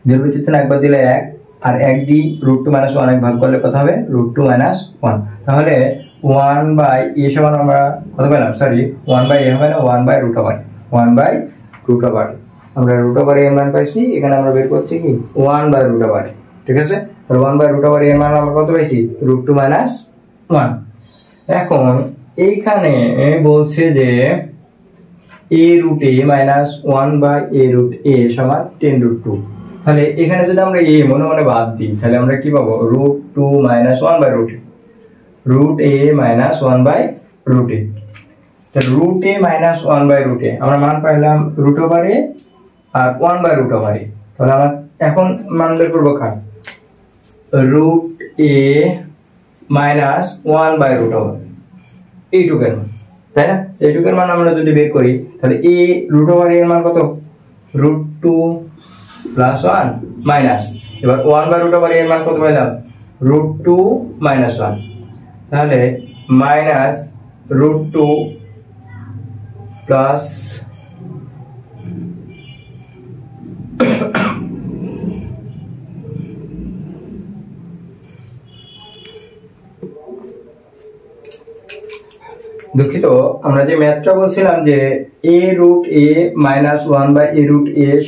নির্বিচিত্র একবার দিলে 1 আর 1 দিয়ে √2 - 1 এক ভাগ করলে কত হবে √2 - 1। তাহলে 1/a সমান আমরা কত পেলাম, সরি 1/a হবে না 1/√a, 1/√a। আমরা √a এর মান পাইছি, এখানে আমরা বের করছি কি 1/√a। ঠিক আছে, তাহলে 1/√a এর মান আমরা কত পাইছি √2 - 1। এখন এইখানে বলছে যে a √a - 1/a সমান 10√2। তাহলে এখানে যদি আমরা a মনে মনে বাদ দিই তাহলে আমরা কি পাবো √2 - 1/√a, √a - 1/√a। তাহলে √a - 1/√a আমরা মান পাইলাম √a আর 1/√a। তাহলে আমরা এখন মান বের করব কার √a - 1/√a, এইটুকের মান, তাই না? এইটুকের মান আমরা যদি বের করি তাহলে a √a এর মান কত √2 + 1 মাইনাস, এবার 1/√a এর মান কত পাইলাম √2 - 1। তাহলে মাইনাস √2 প্লাস দুঃখিত, আমরা যে ম্যাথটা বলছিলাম যে a √a - 1/a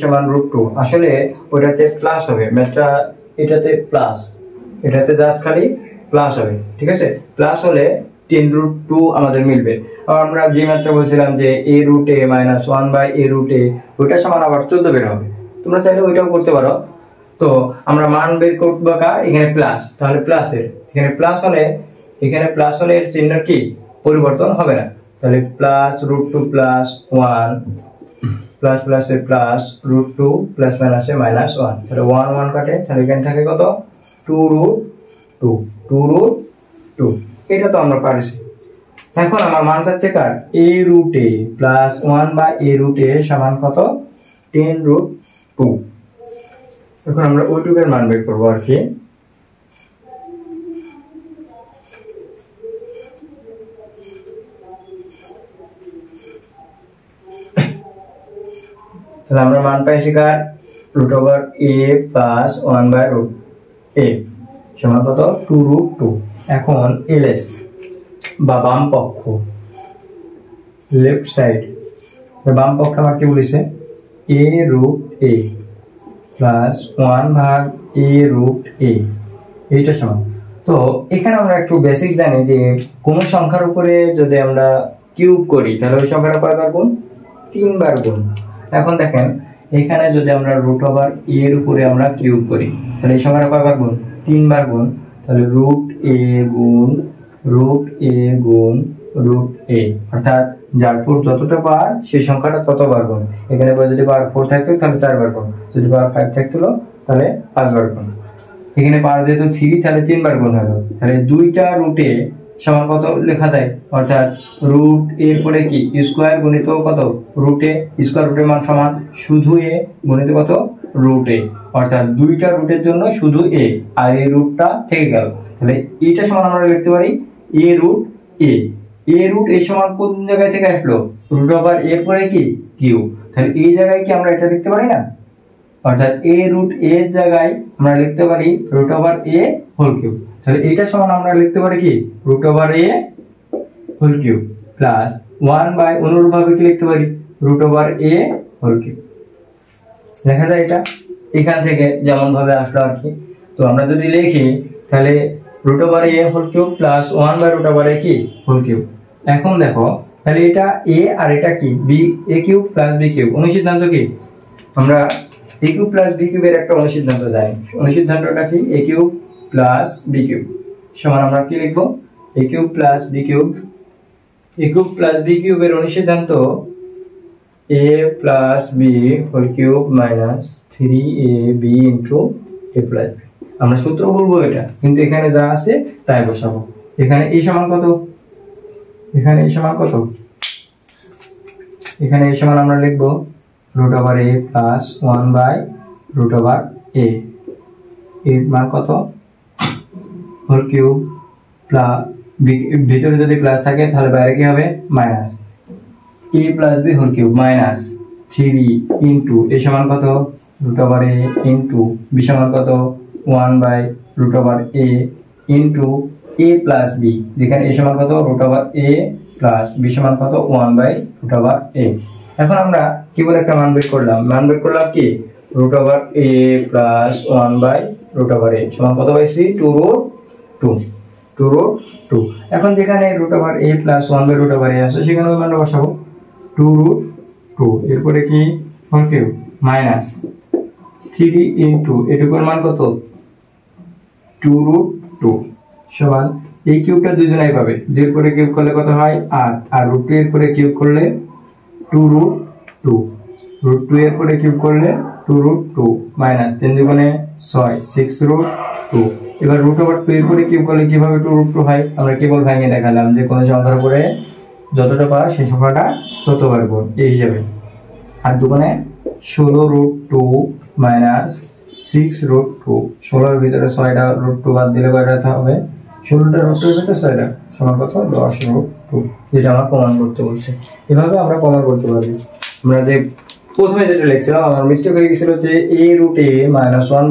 সমান √2, আসলে ওটাতে প্লাস হবে ম্যাথটা, এটাতে প্লাস, এটাতে জাস্ট খালি প্লাস হবে। ঠিক আছে, প্লাস হলে 10√2 আমাদের মিলবে। আর আমরা যে ম্যাথটা বলছিলাম যে a √a - 1/a ওটা সমান আবার 14 বের হবে, তোমরা চাইলে ওইটাও করতে পারো। তো আমরা মান বের করব কার, এখানে প্লাস, তাহলে প্লাসের এখানে প্লাস হলে এর চিহ্ন কি পরিবর্তন হবে না। তাহলে প্লাস √2 + 1 প্লাস প্লাসে প্লাস √2 প্লাস মাইনাসে -1, তাহলে 1 1 কাটে, তাহলে এখানে থাকে কত 2√2। এটা তো আমরা পারছি। এখন আমার মান যাচ্ছে কার a √a + 1/a সমান কত 10√2। এখন আমরা ওইটুকের মান বের করবো আর কি। তাহলে আমরা মান পাইছি কার √a + 1/√a সমান কত 2√2। এখন ls বা বাম পক্ষ, লেফট সাইড, বাম পক্ষ আমার কি বলেছে a √a + 1/a এইটা সমান। তো এখানে আমরা একটু বেসিক জানি যে কোন সংখ্যার উপরে যদি আমরা কিউব করি তাহলে ওই সংখ্যাটা কয়বার গুণ, 3 বার গুণ। এখন দেখেন এখানে যদি আমরা √a এর উপরে আমরা কিউব করি তাহলে এই সংখ্যাটা কয়বার গুণ, 3 বার গুণ। তাহলে √a গুণ √a গুণ √a, অর্থাৎ যার পর যতটা বার সেই সংখ্যাটা ততবার গুণ। এখানে যদি বার 4 থাকতো তাহলে 4 বার গুণ, যদি বার 5 থাকতো তাহলে 5 বার গুণ। এখানে বার যেহেতু 3 তাহলে 3 বার গুণ হলো। তাহলে দুইটা √a সমান কত লেখা যায়, অর্থাৎ √a এর পরে কি স্কয়ার গুণিত কত √a, স্কয়ার রুটের মান সমান শুধু a গুণিত কত রুট এ, অর্থাৎ দুইটা রুটের জন্য শুধু এ আর এই রুটটা থেকে গেল। তাহলে এটা সমান আমরা লিখতে পারি এ রুট এ। এ রুট এ সমান কোন জায়গায় থেকে আসলো? রুট ওভার এর পরে কি কিউ। তাহলে এই জায়গায় কি আমরা এটা লিখতে পারি না? অর্থাৎ এ রুট এ এর জায়গায় আমরা লিখতে পারি root over a whole cube. তাহলে এটা সমান আমরা লিখতে পারি কি root over a whole cube plus 1 অনুরূপভাবে কি লিখতে পারি root over a whole cube. দেখা যায় এটা এখান থেকে যেমন ভাবে আসলো আর কি। তো আমরা যদি লিখি তাহলে root over a whole cube plus 1 root over a কি হোল কিউব। এখন দেখো তাহলে এটা এ আর এটা কি বি, এ কিউব প্লাস বি কিউব। অনুসিদ্ধান্ত কি? আমরা এ কিউব প্লাস বি কিউবের একটা অনুসিদ্ধান্ত জানি। অনুসিদ্ধান্তটা কি? A cube plus b cube সমান আমরা কি লিখবো a cube plus b cube. A cube plus b কিউবের অনুসিদ্ধান্ত a plus b whole cube minus 3ab into a plus b. আমরা সূত্র বলবো এটা, কিন্তু এখানে যা আছে তাই বসাবো। এখানে a সমান কত? এখানে a সমান কত? এখানে a সমান আমরা লিখবো root over a plus 1 root over a। এর মান কত? হোল কিউব প্লাস ভিতরে যদি প্লাস থাকে তাহলে বাইরে কি হবে minus a plus b whole cube minus 3 into a সমান কত root over a into b সমান কত 1 root over a into a plus b, যেখানে a সমান কত root over a plus b সমান কত 1 রুট ওভার a। এখন আমরা কি বলে একটা মান বের করলাম? মান বের করলাম কি root over a plus 1 root over a সমান কত পাইছি 2 রুট 2। এখন যেখানে root over a plus 1 root over a আছে সেখানে ওই মানটা বসাবো 2 রুট 2। এরপরে কি হোল কিউব মাইনাস 3 ইন্টু এটুকুর মান কত 2 রুট 2 সমান এই কিউবটা দুইজনেই পাবে। 2 এর পরে কিউব করলে কত হয় 8, আর রুট 2 এর পরে কিউব করলে 2 রুট 2। রুট 2 এর পরে কিউব করলে 2 রুট 2 মাইনাস 3 দুগুণে 6 6 রুট 2। এবার রুট ওভার 2 এর পরে কিউব করলে কিভাবে 2 রুট 2 হয়? আমরা কেবল ভাঙিয়ে দেখালাম যে কোনো সংখ্যার উপরে যতটা পাওয়া সেই সংখ্যাটা ততবার গুণ এই হিসাবে। আর দুগুণে 16 রুট 2 মাইনাস 6 রুট 2। 16 এর ভিতরে 6টা রুট 2 বাদ দিলে কয়টা হবে? 16টা রুট 2 এর ভিতরে 6টা সমান কত 10 রুট 2, যেটা আমরা প্রমাণ করতে বলছে। এভাবে আমরা প্রমাণ করতে পারি। আমরা যে প্রথমে যেটা লিখছিলাম আমার মিস্টেক হয়ে গেছিল যে a root a minus 1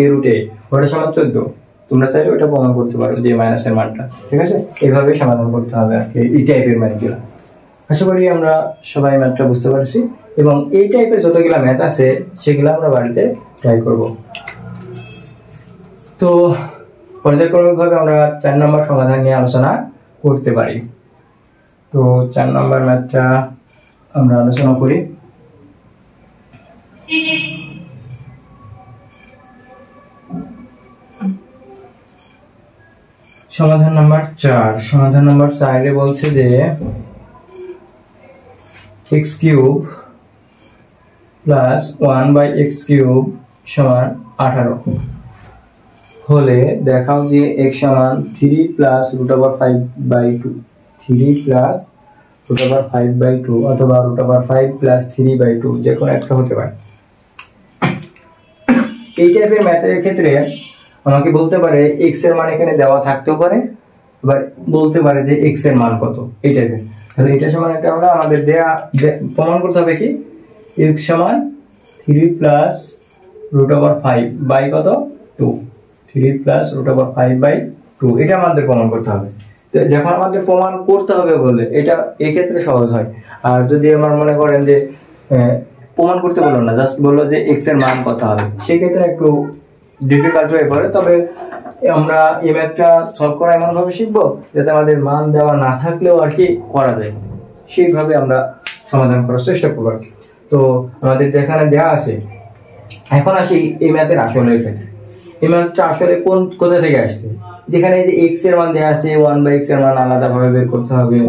a root a ওটা সমান 14। তোমরা চাইলে ওটা প্রমাণ করতে পারো যে মাইনাসের মানটা। ঠিক আছে, এইভাবে সমাধান করতে হবে আর কি এই টাইপের ম্যাথগুলো। আশা করি আমরা সবাই ম্যাথটা বুঝতে পারছি, এবং এই টাইপের যতগুলো ম্যাথ আছে সেগুলো আমরা বাড়িতে ট্রাই করব। তো পর্যায়ক্রমিকভাবে আমরা 4 নম্বর সমাধান নিয়ে আলোচনা করতে পারি। তো 4 নম্বর ম্যাথটা আমরা আলোচনা করি। সমাধান নাম্বার 4। সমাধান নাম্বার 4 এ বলছে যে x cube plus 1 x cube সমান 18 হলে দেখাও যে x সমান 3 plus root over 5/2, 3 plus root over 5/2 অথবা রুট ওভার 5 প্লাস 3/2 যে কোনো একটা হতে পারে। এই টাইপের ম্যাথের ক্ষেত্রে আমাকে বলতে পারে x এর মান এখানে দেওয়া থাকতেও পারে, এবার বলতে পারে যে x এর মান কত এই টাইপের। তাহলে এটা সমান একটা আমরা আমাদের দেয়া প্রমাণ করতে হবে কি x সমান 3 প্লাস রুট ওভার 5 বাই কত 2, 3 প্লাস রুট ওভার 5/2 এটা আমাদের প্রমাণ করতে হবে। তো যখন আমাদের প্রমাণ করতে হবে বলে এটা এই ক্ষেত্রে সহজ হয়। আর যদি আমার মনে করেন যে প্রমাণ করতে বললো না, জাস্ট বললো যে x এর মান কত হবে, সেই ক্ষেত্রে একটু ডিফিকাল্ট হয়ে পড়ে। তবে আমরা এই ম্যাথটা সলভ করা এমন ভাবে শিখবো যাতে আমাদের মান দেওয়া না থাকলেও আর কি করা যায়, সেইভাবে আমরা সমাধান করার চেষ্টা করবো আর কি। তো আমাদের যেখানে দেওয়া আছে, এখন আসি এই ম্যাথের আসলে ক্ষেত্রে। এই ম্যাথটা আসলে কোথা থেকে আসছে? যেখানে যে x এর মান দেওয়া আছে 1/x এর মান আলাদাভাবে বের করতে হবে,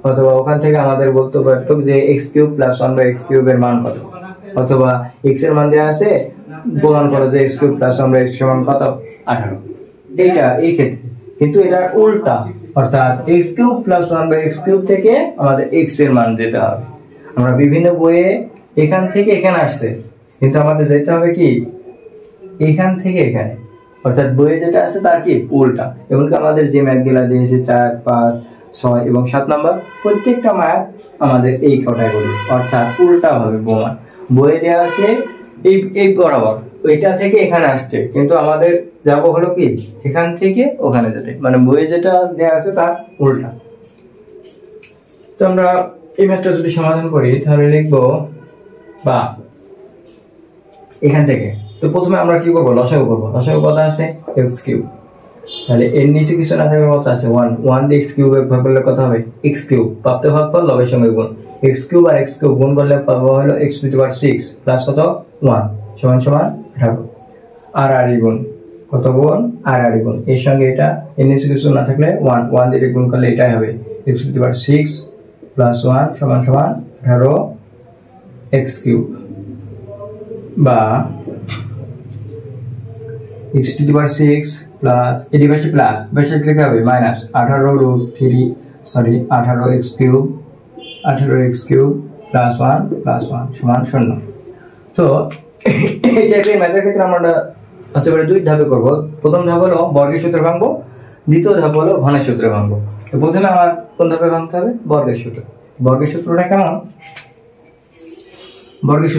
অথবা ওখান থেকে আমাদের বলতে পারতো যে x কিউব প্লাস 1/x কিউবের মান কত, অথবা x এর মান দেওয়া আছে প্রমাণ করো যে x কিউব প্লাস 1/x সমান কত 18। এইটা এই ক্ষেত্রে কিন্তু এটা উল্টা, অর্থাৎ x cube plus 1/x cube থেকে আমাদের x এর মান দিতে হবে। আমরা বিভিন্ন বইয়ে এখান থেকে এখানে আসছে, কিন্তু আমাদের যেতে হবে কি এখান থেকে এখানে, অর্থাৎ বইয়ে যেটা আছে তার কি উল্টা। এমনকি আমাদের যে ম্যাথগুলা দিয়েছে 4, 5, 6 এবং 7 নম্বর, প্রত্যেকটা ম্যাথ আমাদের এই ক্যাটাগরি, অর্থাৎ উল্টা ভাবে প্রমাণ। বইয়ে দেওয়া আছে এই বরাবর, ওইটা থেকে এখানে আসছে, কিন্তু আমাদের যাব হলো কি এখান থেকে ওখানে যেতে, মানে বইয়ে যেটা দেওয়া আছে তার উল্টা। তো আমরা এই ম্যাথটা যদি সমাধান করি তাহলে লিখবো বা এখান থেকে। তো প্রথমে আমরা কি করবো, লসাগু করবো। লসাগু কত আছে x3, তাহলে এর নিচে কিছু না থাকলে কত আছে 1, 1 দিয়ে x3 ভাগ করলে কত হবে x3, প্রাপ্ত ভাগফল লবের সঙ্গে গুণ, x3 আর x3 গুণ করলে পাবো হলো x⁻6 প্লাস কত 1 সমান সমান 18। আর গুণ কত গুণ আর গুণ, এর সঙ্গে এটা এর নিচে কিছু না থাকলে 1, 1 দিয়ে গুণ করলে এটাই হবে x⁻6 প্লাস 1 সমান সমান 18x3, বা x⁻6 প্লাস এটি পাশে প্লাস পাশে লিখতে হবে মাইনাস 18x3 প্লাস 1 সমান 0। তো এই টাইপের ম্যাথের ক্ষেত্রে আমরা হচ্ছে দুই ধাপে করব। প্রথম ধাপ হলো বর্গের সূত্র ভাঙবো, দ্বিতীয় ধাপ হলো ঘনের সূত্র ভাঙবো। তো প্রথমে আমার কোন ধাপে ভাঙতে হবে, বর্গের সূত্র। বর্গের সূত্রটা কেমন, বর্গের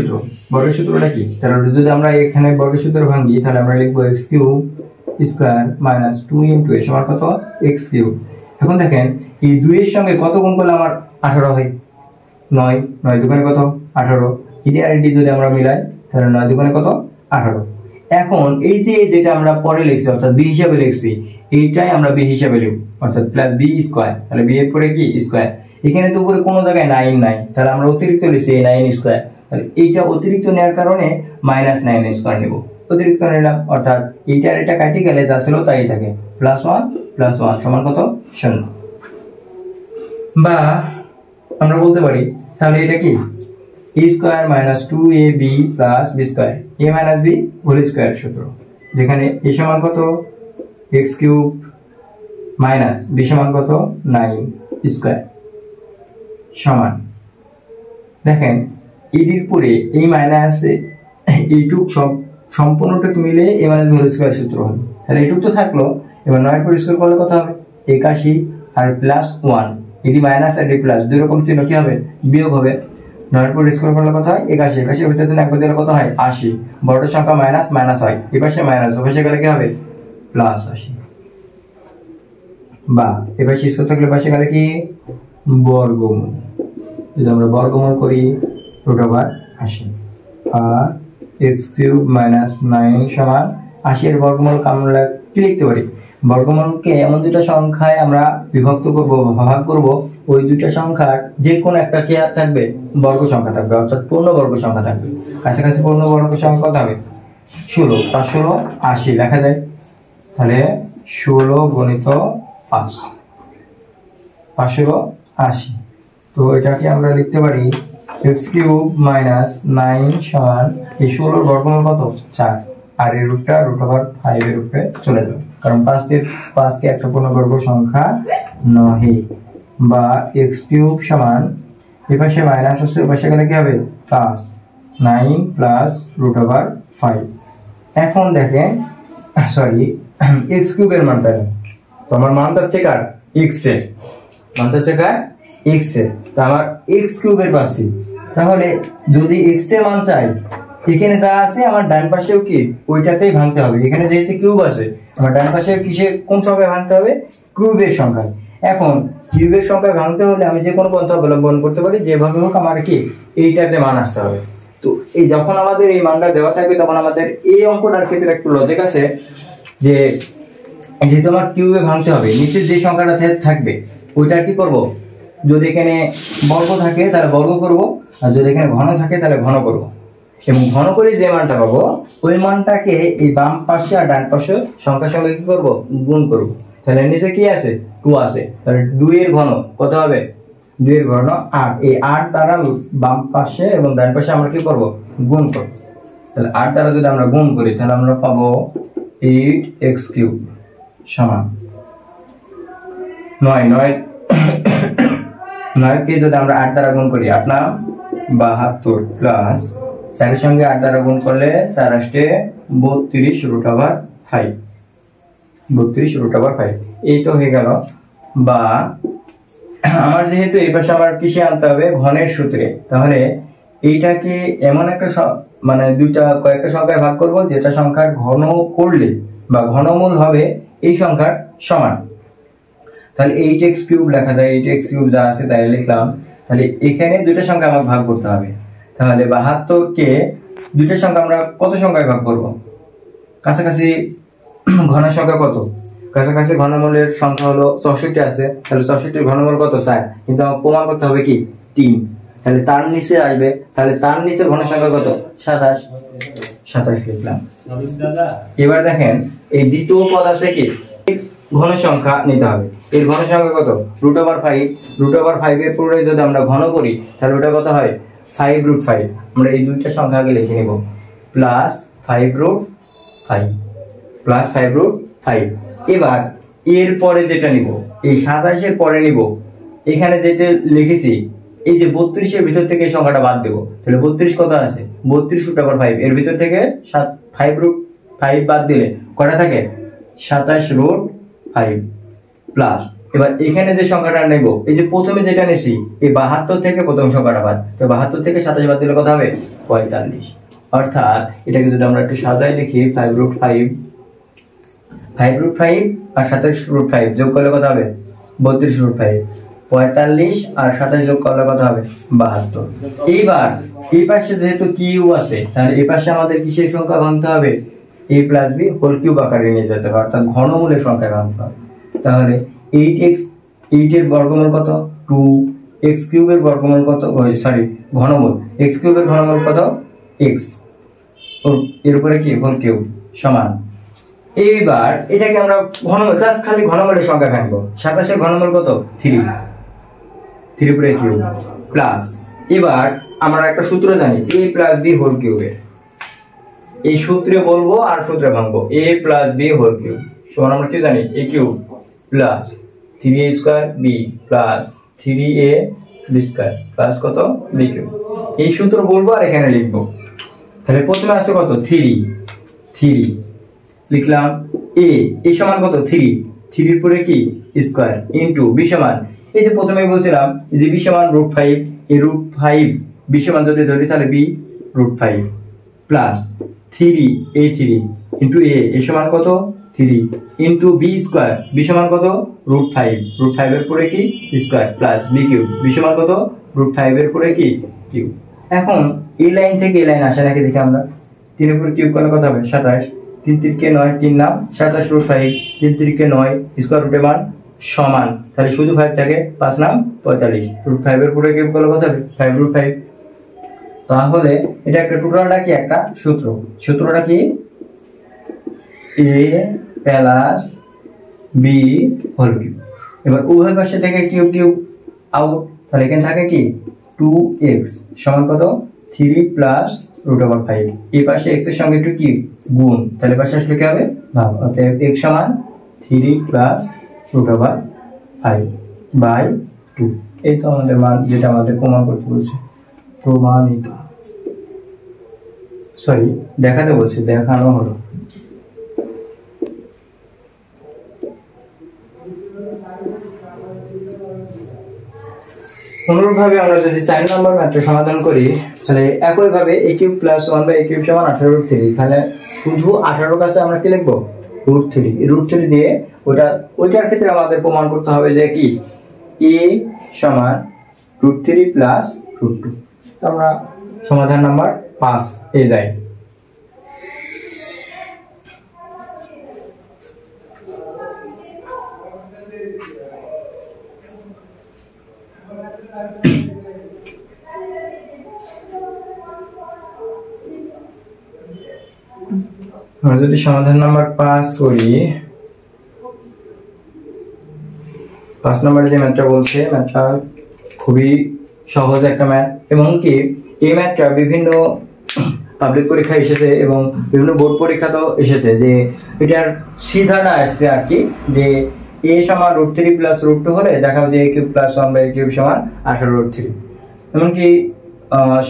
সূত্রটা কি, তাহলে যদি আমরা এখানে বর্গের সূত্র ভাঙি তাহলে আমরা লিখবো x³ square minus 2 into a সমান কত x³। এখন দেখেন এই 2 এর সঙ্গে কত গুণ করলে আমার 18 হয়, 9, 9 দুগুণে কত 18, এডি আর এডি যদি আমরা মিলাই তাহলে 9 দুগুণে কত 18। এখন এই যে যেটা আমরা পরে লিখছি অর্থাৎ b হিসাবে লিখছি, এইটাই আমরা b হিসাবে লিখব, অর্থাৎ প্লাস b স্কয়ার। তাহলে b এর পরে কি স্কয়ার, এখানে তো উপরে কোনো জায়গায় 9 নাই, তাহলে আমরা অতিরিক্ত লিখছি 9 স্কয়ার। তাহলে এইটা অতিরিক্ত নেওয়ার কারণে -9 স্কয়ার নেব, অতিরিক্ত নিলাম, অর্থাৎ এইটা আর এটা কাটি গেলে যা ছিল তাই থাকে, +1 সমান কত 0। বা আমরা বলতে পারি তাহলে এটা কি a square minus 2ab plus b square, a minus b whole square সূত্র, যেখানে a সমান কত x³ মাইনাস b সমান কত 9 স্কয়ার সমান, দেখেন এটির পরে এই মাইনাস এইটুক সম্পূর্ণটুকু মিলে a minus b whole square সূত্র হবে। তাহলে এইটুক তো থাকলো, এবার 9 এর পর স্কয়ার করলে কত হবে 81 আর প্লাস 1, এটি মাইনাস আর এটি প্লাস, দুই রকম চিহ্ন কি হবে বিয়োগ হবে। 9 এর পর স্কয়ার করলে কত হয় 81, 81 এর ভিতরে একবার দিলে কত হয় 80, বড়টার সংখ্যা মাইনাস মাইনাস হয়, এই পাশে মাইনাস ওই পাশে গেলে কি হবে +80। বা এই পাশে স্কয়ার থাকলে পাশে গেলে কি বর্গমূল, যদি আমরা বর্গমূল করি √80 আর x³ মাইনাস 9 সমান 80 এর বর্গমূল আমরা কি লিখতে পারি, বর্গমূলকে এমন দুটো সংখ্যায় আমরা বিভক্ত করব ভাগ করব, ওই দুটো সংখ্যার যে কোনো একটা কি থাকবে বর্গ সংখ্যা থাকবে, অর্থাৎ পূর্ণবর্গ সংখ্যা থাকবে। কাছাকাছি পূর্ণবর্গ সংখ্যা কত হবে 16, 5 16 80 লেখা যায়, তাহলে 16 গুণিত 5 516 80। তো এটাকে আমরা লিখতে পারি x³ মাইনাস 9 সমান এই 16 এর বর্গমূল কত 4, আর এই রুটটা √5 এর উপরে চলে যাবে, কারণ 5 কে একটা পূর্ণবর্গ সংখ্যা নয়। বা x³ সমান এই পাশে মাইনাস আছে ওই পাশে গেলে কি হবে প্লাস 9 প্লাস √5। এখন দেখেন সরি x³ এর মান পেলাম, তো আমার মান হচ্ছে কার x এর মান হচ্ছে কার x এর, তো আমার x³ এর পাচ্ছি। তাহলে যদি x এর মান চাই এখানে যা আছে আমার ডান পাশেও কি ওইটাতেই ভাঙতে হবে, এখানে যেহেতু কিউব আছে আমার ডান পাশেও কিসে কোন সংখ্যায় ভাঙতে হবে কিউবের সংখ্যায়। এখন কিউবের সংখ্যায় ভাঙতে হলে আমি যে কোনো পন্থা অবলম্বন করতে পারি, যেভাবে হোক আমার কি এইটাতে মান আসতে হবে। তো এই যখন আমাদের এই মানটা দেওয়া থাকবে তখন আমাদের এই অঙ্কটার ক্ষেত্রে একটু লজিক আছে, যে যেহেতু আমার কিউবে ভাঙতে হবে নিচে যে সংখ্যাটা থাকবে ওইটা কি করব, যদি এখানে বর্গ থাকে তাহলে বর্গ করব, আর যদি এখানে ঘন থাকে তাহলে ঘন করব, এবং ঘন করে যে মানটা পাবো ওই মানটাকে এই বাম পাশে আর ডান পাশে সংখ্যার সঙ্গে কি করব গুণ করব। তাহলে নিচে কি আছে 2 আছে, তাহলে 2 এর ঘন কত হবে 2 এর ঘন 8, এই 8 দ্বারা বাম পাশে এবং ডান পাশে আমরা কি করব গুণ করব। তাহলে 8 দ্বারা যদি আমরা গুণ করি তাহলে আমরা পাবো 8x³ সমান 9 কে যদি আমরা 8 দ্বারা গুণ করি 8 9 72 প্লাস 4 সঙ্গে 8 দ্বারা গুণ করলে 4 আসছে 32√5, 32√5। এই তো হয়ে গেল। বা আমার যেহেতু এই পাশে আমার কিসে আনতে হবে, ঘনের সূত্রে, তাহলে এইটাকে এমন একটা মানে কয়েকটা সংখ্যায় ভাগ করব যেটা সংখ্যার ঘন করলে বা ঘনমূল হবে এই সংখ্যার সমান। তাহলে 8x³ লেখা যায়, 8x³ যা আছে তাই লিখলাম। তাহলে এখানে দুইটা সংখ্যা আমাকে ভাগ করতে হবে। তাহলে 72কে দুইটা সংখ্যা আমরা কত সংখ্যায় ভাগ করব? কাছাকাছি ঘন সংখ্যা কত? কাছাকাছি ঘনমূলের সংখ্যা হলো 64 আছে। তাহলে 64 ঘনমূল কত? 4। কিন্তু আমাকে প্রমাণ করতে হবে কি 3। তাহলে তার নিচে আসবে, তাহলে তার নিচে ঘন সংখ্যা কত? 27, 27 লিখলাম। এবার দেখেন এই দ্বিতীয় পদ আছে কি ঘন সংখ্যা নিতে হবে। এর ঘন সংখ্যা কত? √5। √5 এর পুরো যদি আমরা ঘন করি তাহলে ওটা কত হয়? 5√5। আমরা এই দুইটা সংখ্যা আগে লিখে নিব, প্লাস 5√5, প্লাস 5√5। এবার এর পরে যেটা নিব, এই 27 এর পরে নিব, এখানে যেটা লিখেছি এই যে 32 এর ভিতর থেকে এই সংখ্যাটা বাদ দেব। তাহলে 32 কত আছে? 32√5। এর ভিতর থেকে 5√5 বাদ দিলে কটা থাকে? 27√5 প্লাস। এবার এখানে যে সংখ্যাটা নেব, এই যে প্রথমে যেটা নিয়েছি এই 72 থেকে প্রথম সংখ্যাটা বাদ, তো 72 থেকে 27 বাদ দিলে কত হবে? 45। অর্থাৎ এটাকে যদি আমরা একটু সাজাই লিখি, 5√5 আর 27√5 যোগ করলে কত হবে? 32√5। 45 আর 27 যোগ করলে কত হবে? 72। এইবার এই পাশে যেহেতু কিউ আছে, তাহলে এই পাশে আমাদের কিসের সংখ্যা ভাঙতে হবে? a + b হোল কিউব আকারে নিয়ে যেতে হবে, অর্থাৎ ঘনমূলের সংখ্যা ভাঙতে হবে। তাহলে 8 এর বর্গমূল কত? 2। x³ এর বর্গমূল কত? ঘনমূল x³ এর ঘনমূল কত? x, এর উপরে কি হোল কিউব সমান। এইবার এটাকে আমরা ঘনমূল, জাস্ট খালি ঘনমূলের সংখ্যা ভাঙবো। 27 এর ঘনমূল কত? 3 উপরে কিউব প্লাস। এবার আমরা একটা সূত্র জানি, a + b হোল কিউবের, এই সূত্রে বলবো আর সূত্রে ভাঙবো। a + b হোল কিউব সমান আমরা কি জানি? a³ plus 3a² b plus 3ab² plus কত? b³ এই সূত্র বলবো আর এখানে লিখবো। তাহলে প্রথমে আছে কত? 3 লিখলাম। a সমান কত? 3 এর পরে কি স্কয়ার ইনটু b সমান, এই যে প্রথমে বলছিলাম যে b সমান √5, এই √5 b সমান যদি ধরি তাহলে b √5 প্লাস 3 ইনটু a সমান কত? 3 ইনটু b² b সমান কত? √5 এর পরে কি স্কয়ার প্লাস b³ b সমান কত? √5 এর পরে কি কিউব। এখন এই লাইন থেকে এই লাইন আসে নাকি দেখি আমরা। 3 এর উপরে কিউব করলে কত হবে? 27। 3 3 9, 3 নাম 27√5, 3 3 9 স্কয়ার রুটে মান সমান। তাহলে শুধু 5 থাকে, 5 নাম 45। √5 এর পরে কিউব করলে কত হবে? 5√5। তাহলে এটা একটা টোটালটা কি একটা সূত্রটা কি? a + b whole cube. এবার উভয় পাশে থেকে কিউব আউট, তাহলে এখানে থাকে কি 2x সমান কত? 3 + √5। এই পাশে x এর সঙ্গে একটু কি গুণ, তাহলে পাশে আসলে কি হবে? ভাগ। অতএব x সমান 3 + √5/2। এই তো আমাদের মান, যেটা আমাদের প্রমাণ করতে বলছে, প্রমাণিত, দেখাতে বলছে, দেখানো হলো। অনুরূপভাবে আমরা যদি 4 নম্বর ম্যাথটা সমাধান করি, তাহলে একইভাবে a³ + 1/a³ সমান 18√3। তাহলে শুধু 18 কাছে আমরা কি লিখবো? √3 দিয়ে ওইটার ক্ষেত্রে আমাদের প্রমাণ করতে হবে যে কি a সমান √3 + √2। তো আমরা সমাধান নাম্বার 5 এ যাই। আমরা যদি সমাধান নাম্বার 5 করি, 5 নম্বরে যে ম্যাথটা বলছে, ম্যাথটা খুবই সহজ একটা ম্যাথ, এবং কি এই ম্যাথটা বিভিন্ন পাবলিক পরীক্ষা এসেছে এবং বিভিন্ন বোর্ড পরীক্ষাতেও এসেছে, যে এটার সিধাটা আসছে আর কি, যে a সমান √3 + √2 হলে দেখাও যে a³ + 1/a³ সমান 18√3। এমনকি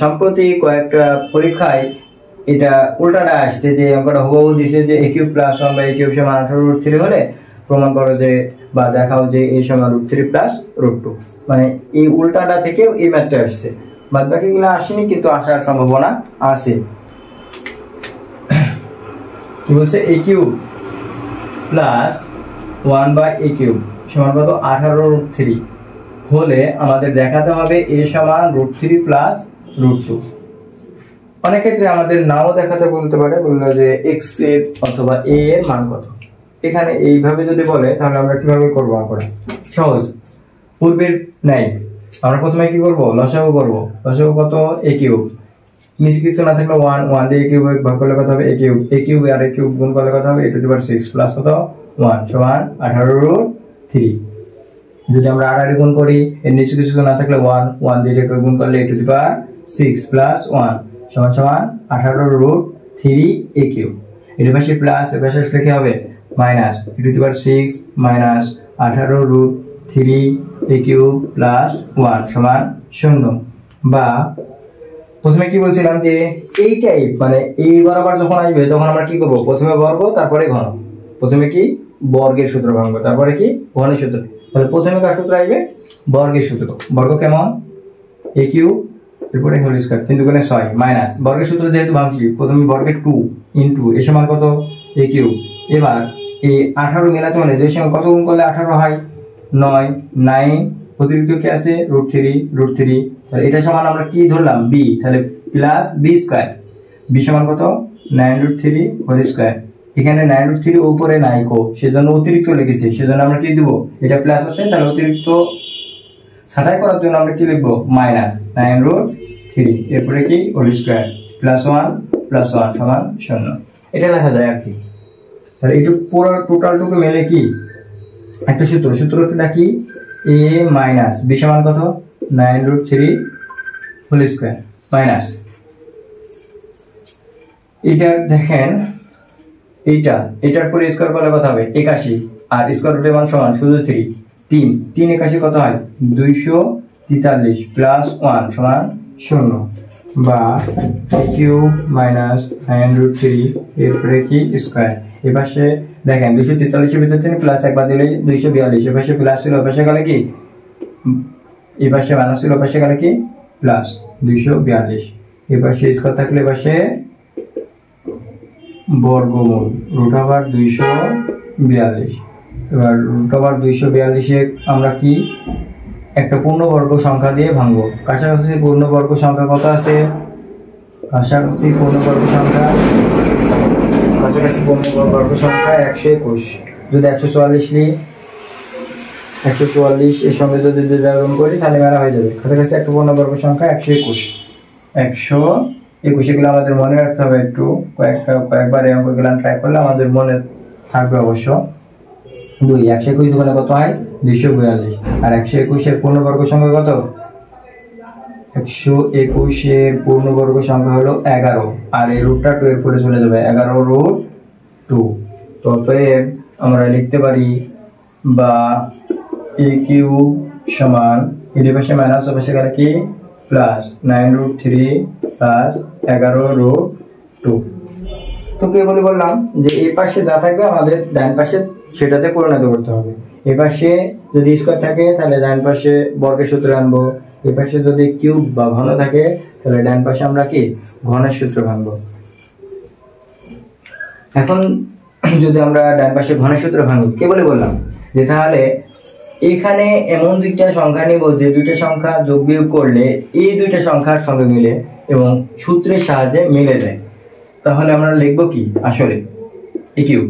সম্প্রতি কয়েকটা পরীক্ষায় এটা উল্টাটা আসছে, যে অঙ্কটা হুবহু দিছে যে a cube plus 1 by a cube সমান 18√3 হলে প্রমাণ করো যে বা দেখাও যে a সমান √3 প্লাস √2। মানে এই উল্টাটা থেকেও এই ম্যাথটা আসছে, বাদ বাকিগুলো আসেনি কিন্তু আসার সম্ভাবনা আছে। কি বলছে a cube plus 1 by a cube সমান কত 18√3 হলে আমাদের দেখাতে হবে a সমান √3 প্লাস √2। অনেক ক্ষেত্রে আমাদের নাও দেখাতে বলতে পারে, বললো যে x এর অথবা a এর মান কত। এখানে এইভাবে যদি বলে তাহলে আমরা কিভাবে করব অঙ্কটা? সহজ, পূর্বের নাই আমরা প্রথমে কি করব? লসাগু করব। লসাগু কত? a কিউব, নিচে কিছু না থাকলে 1 1 দিয়ে a কিউব ভাগ করলে কত হবে? a কিউব, a কিউব আর a কিউব গুণ করলে কত হবে? a to the power 6 plus কত 1 সমান 18√3। যদি আমরা আড়াআড়ি গুণ করি, এর নিচে কিছু না থাকলে 1 1 দিয়ে a গুণ করলে a to the power 6 plus 1 সমান সমান 18√3 a কিউব। এর পাশে প্লাস, এর পাশে আসলে কি হবে? Minus a to the power 6 minus 18√3 a cube plus 1 সমান 0। বা প্রথমে কি বলছিলাম যে এই টাইপ মানে এই বরাবর যখন আসবে তখন আমরা কি করব? প্রথমে বর্গ তারপরে ঘন। প্রথমে কি? বর্গের সূত্র ভাঙবো, তারপরে কি? ঘনের সূত্র। তাহলে প্রথমে কার সূত্র আসবে? বর্গের সূত্র। বর্গ কেমন? a কিউব এরপরে হোল স্কয়ার 3 দুগুণে 6 মাইনাস বর্গের সূত্র যেহেতু ভাঙছি প্রথমে বর্গের 2 ইনটু এ সমান কত? a cube. এবার এই 18 মেলাতে হলে দুই সঙ্গে কত গুণ করলে 18 হয়? 9 9 অতিরিক্ত কি আছে? √3 তাহলে এটা সমান আমরা কি ধরলাম? b। তাহলে প্লাস b স্কয়ার, b সমান কত? 9√3 হোল স্কয়ার। এখানে 9√3 উপরে নাই কো, সেজন্য অতিরিক্ত লিখেছি, সেজন্য আমরা কি দেব? এটা প্লাস আছে তাহলে অতিরিক্ত ছাঁটাই করার জন্য আমরা কি লিখবো? মাইনাস 9√3 এরপরে কি? হোল স্কয়ার প্লাস 1 সমান 0। এটা লেখা যায় আর কি। তাহলে এইটু পুরো টোটালটুকু মিলে কি একটা সূত্রটা কি? a মাইনাস b সমান কত? 9√3 হোল স্কয়ার মাইনাস এটা দেখেন এটার পরে স্কয়ার করলে কত হবে? 81 আর স্কয়ার রুটের মান সমান শুধু 3 3 81 কত হয়? 243 প্লাস 1 সমান 0। বা a কিউব মাইনাস 9√3 এরপরে কি? স্কয়ার। এপাশে দেখেন 243 এর ভিতর থেকে প্লাস একবার দিলে 242, এপাশে প্লাস ছিল এপাশে গেলে কি? এপাশে মাইনাস ছিল এপাশে গেলে কি? প্লাস 242। এপাশে স্কয়ার থাকলে এপাশে বর্গমূল √242। এবার √242 এ আমরা কি একটা পূর্ণবর্গ সংখ্যা দিয়ে ভাঙবো। কাছাকাছি পূর্ণবর্গ সংখ্যা কত আছে? কাছাকাছি পূর্ণবর্গ সংখ্যা 121। যদি 144 নিই, 144 এর সঙ্গে যদি যোগ করি তাহলে মেলা হয়ে যাবে। কাছাকাছি একটা পূর্ণবর্গ সংখ্যা 121। 121 এগুলো আমাদের মনে রাখতে হবে, একটু কয়েকবার এই অঙ্কগুলো ট্রাই করলে আমাদের মনে থাকবে অবশ্য। 121 দুগুণে কত হয়? 242। আর 121 এর পূর্ণবর্গ সংখ্যা কত? 121 এর পূর্ণবর্গ সংখ্যা হলো 11 আর এই রুটটা 2 এর পরে চলে যাবে, 11√2। তো অতএব আমরা লিখতে পারি বা a কিউব সমান এর পাশে মাইনাস পাশে গেলে কি? Plus 9√3 plus 11√2। তো কে বললাম যে এই পাশে যা থাকবে আমাদের ডান পাশে সেটাতে পরিণত করতে হবে। এই পাশে যদি স্কয়ার থাকে তাহলে ডান পাশে বর্গের সূত্র আনবো, এই পাশে যদি কিউব বা ঘন থাকে তাহলে ডান পাশে আমরা কি? ঘনের সূত্র ভাঙবো। এখন যদি আমরা ডান পাশে ঘনের সূত্র ভাঙি, কে বললাম যে তাহলে এখানে এমন দুইটা সংখ্যা নিব যে দুইটা সংখ্যা যোগ বিয়োগ করলে এই দুইটা সংখ্যার সঙ্গে মিলে এবং সূত্রের সাহায্যে মিলে যায়। তাহলে আমরা লিখব কি? আসলে a কিউব।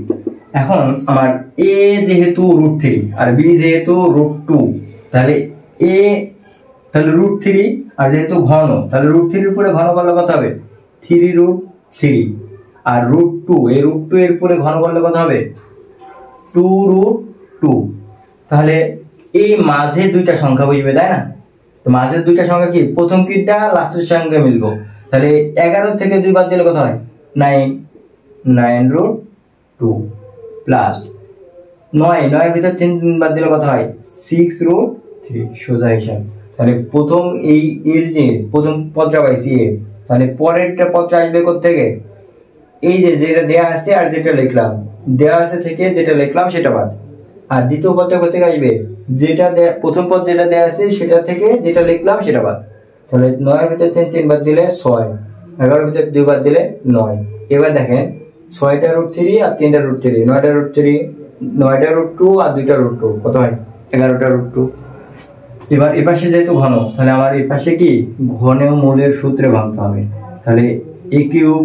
এখন আমার a যেহেতু √3 আর b যেহেতু √2, তাহলে a তাহলে √3 আর যেহেতু ঘন তাহলে √3 এর উপরে ঘন করলে কত হবে? 3√3 আর √2 এই √2 এর উপরে ঘন করলে কত হবে? 2√2। তাহলে এই মাঝে দুইটা সংখ্যা বুঝবে, তাই না? তো মাঝের দুইটা সংখ্যা কি? প্রথম কিটা লাস্টের সঙ্গে মিলবো। তাহলে 11 থেকে 2 বাদ দিলে কত হয়? 9√2 প্লাস 9 এর ভিতর 3 বাদ দিলে কত হয়? 6√3 সোজা হিসাব। তাহলে প্রথম এই এর যে প্রথম পদটা পাইছি এ, তাহলে পরেরটা পদটা আসবে কোত্থেকে? এই যে যেটা দেয়া আছে আর যেটা লিখলাম, দেয়া আছে থেকে যেটা লিখলাম সেটা বাদ। আর দ্বিতীয় পদটা কোথেকে আসবে? যেটা প্রথম পদ যেটা দেয়া আছে সেটা থেকে যেটা লিখলাম সেটা বাদ। তাহলে 9 এর ভিতর 3 বাদ দিলে 6, 11 এর ভিতর 2 বাদ দিলে 9। এবার দেখেন 6টা √3 আর 3টা √3, 9টা √3, 9টা √2 আর 2টা √2 কত হয়? 11টা √2। এবার এই পাশে যেহেতু ঘন, তাহলে আমার এই পাশে কি ঘনের মূলের সূত্রে ভাঙতে হবে। তাহলে a কিউব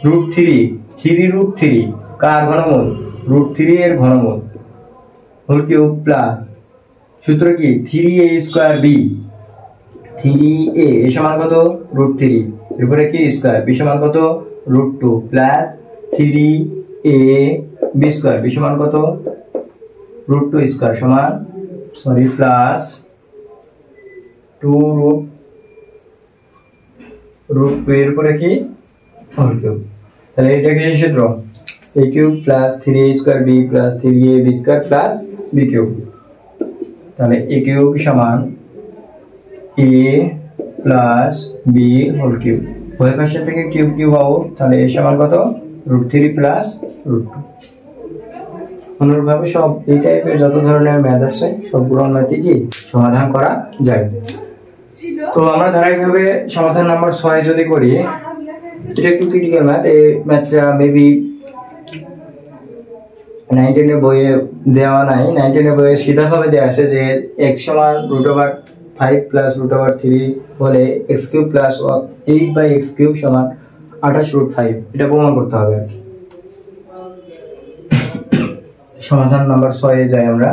√3, 3√3 কার ঘনমূল? √3 এর ঘনমূল হোল কিউব প্লাস সূত্র কি 3a²b, 3a সমান কত? √3, এরপরে কি স্কয়ার, b সমান কত? √2 প্লাস 3ab² b সমান কত? √2 স্কয়ার সমান প্লাস 2√2 এর পরে কি হোল কিউব। তাহলে এটা কি সূত্র? a cube plus 3a²b plus 3ab² plus b cube. তাহলে a কিউব সমান a plus b whole cube, ওই পাশে থেকে কিউব কিউব আউট, তাহলে a সমান কত? √3 প্লাস √2। অনুরূপভাবে সব এই টাইপের যত ধরনের ম্যাথ আছে সবগুলো ম্যাথই কি সমাধান করা যায়। তো আমরা ধারাবাহিকভাবে সমাধান নাম্বার 6 যদি করি, এটা একটু ক্রিটিক্যাল ম্যাথ। এই ম্যাথটা মেবি 9-10 এর বইয়ে দেওয়া নাই। 9-10 এর বইয়ে সিধাভাবে দেওয়া আছে যে x সমান √5 প্লাস √3 হলে x³ প্লাস 8/x³ সমান 28√5, এটা প্রমাণ করতে হবে আর কি। সমাধান নাম্বার 6 এ যাই আমরা।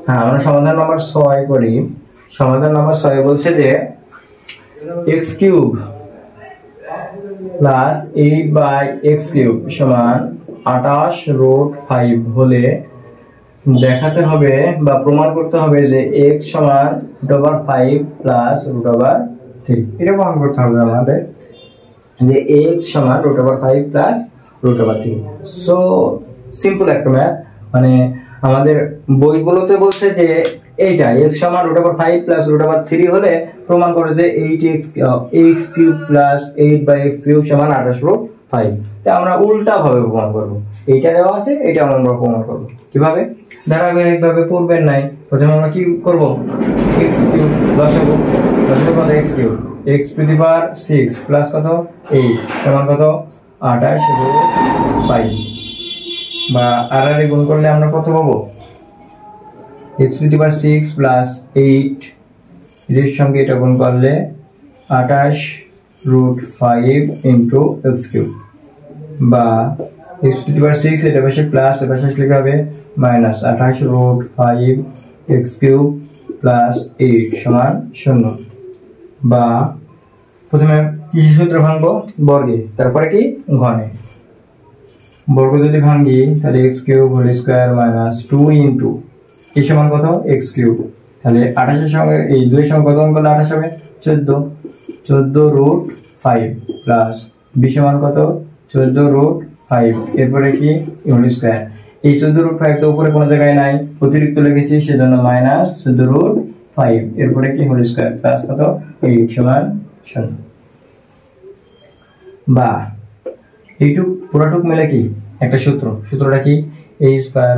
হ্যাঁ, আমরা সমাধান নাম্বার 6 করি। সমাধান নাম্বার 6 বলছে যে x³ প্লাস 8/x³ সমান 28√5 হলে দেখাতে হবে বা প্রমাণ করতে হবে যে x সমান √5 প্লাস √3। এটা প্রমাণ করতে হবে আমাদের যে x সমান √5 প্লাস √3। সো সিম্পল একটা ম্যাথ, মানে আমাদের বইগুলোতে বলছে যে এইটা x সমান √5 প্লাস √3 হলে প্রমাণ করে যে 8x³ প্লাস 8/x³ সমান 28√5। তাই আমরা উল্টা ভাবে প্রমাণ করব। এইটা দেওয়া আছে, এটা আমরা প্রমাণ করব কিভাবে? ধারাবাহিকভাবে পূর্বের নাই। প্রথমে আমরা কি করব? x³ লসাগু কত? x³ x⁻6 প্লাস কত 8 সমান কত 28√5, বা আর গুণ করলে আমরা কত পাবো? x⁻6 প্লাস 8 এর সঙ্গে এটা গুণ করলে 28√5 ইনটু x³ বা x⁻6 এটা পাশে প্লাস এর পাশে লিখতে হবে মাইনাস 28√5 x³ প্লাস 8 সমান 0। বা প্রথমে কি সূত্র ভাঙবো? বর্গে, তারপরে কি ঘনে। বর্গ যদি ভাঙি তাহলে x³ whole square minus 2 into কি সমান কত? x³। তাহলে 28 এর সঙ্গে এই 2 এর সঙ্গে কত গুণ করলে 28 হবে? 14√5 প্লাস b সমান কত? 14√5 এরপরে কি হোল স্কয়ার। এই 14√5 তো উপরে কোনো জায়গায় নাই, অতিরিক্ত লিখেছি সেজন্য মাইনাস 14√5 এরপরে কি হোল স্কয়ার প্লাস কত 8 সমান 0। বা এইটুক পুরোটুক মিলে কি একটা সূত্রটা কি? a²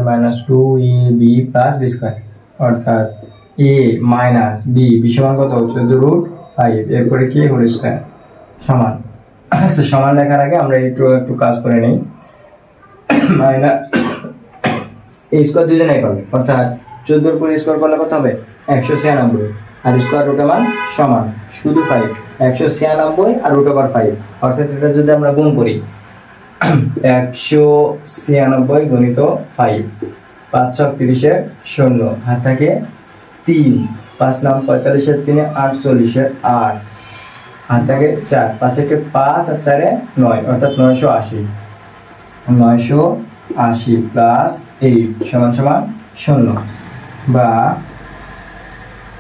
minus 2ab plus b square, অর্থাৎ a মাইনাস b সমান কত? 14√5 এরপরে কি হোল স্কয়ার সমান। সমান লেখার আগে আমরা একটু কাজ করে নেই। মাইনাস a স্কয়ার দুজনেই পাবে, অর্থাৎ 14 এর পরে স্কয়ার করলে কত হবে? 196, আর স্কয়ার রুট মান সমান শুধু 5, 196 আর √5, অর্থাৎ এটা যদি আমরা গুণ করি 196 গুণিত 5, 5 × 30 0, হাত থাকে 3, 5 9 45 3 48 8, হাত থাকে 4, 5 × 5 আর 4 9, অর্থাৎ 980 প্লাস 8 সমান 0। বা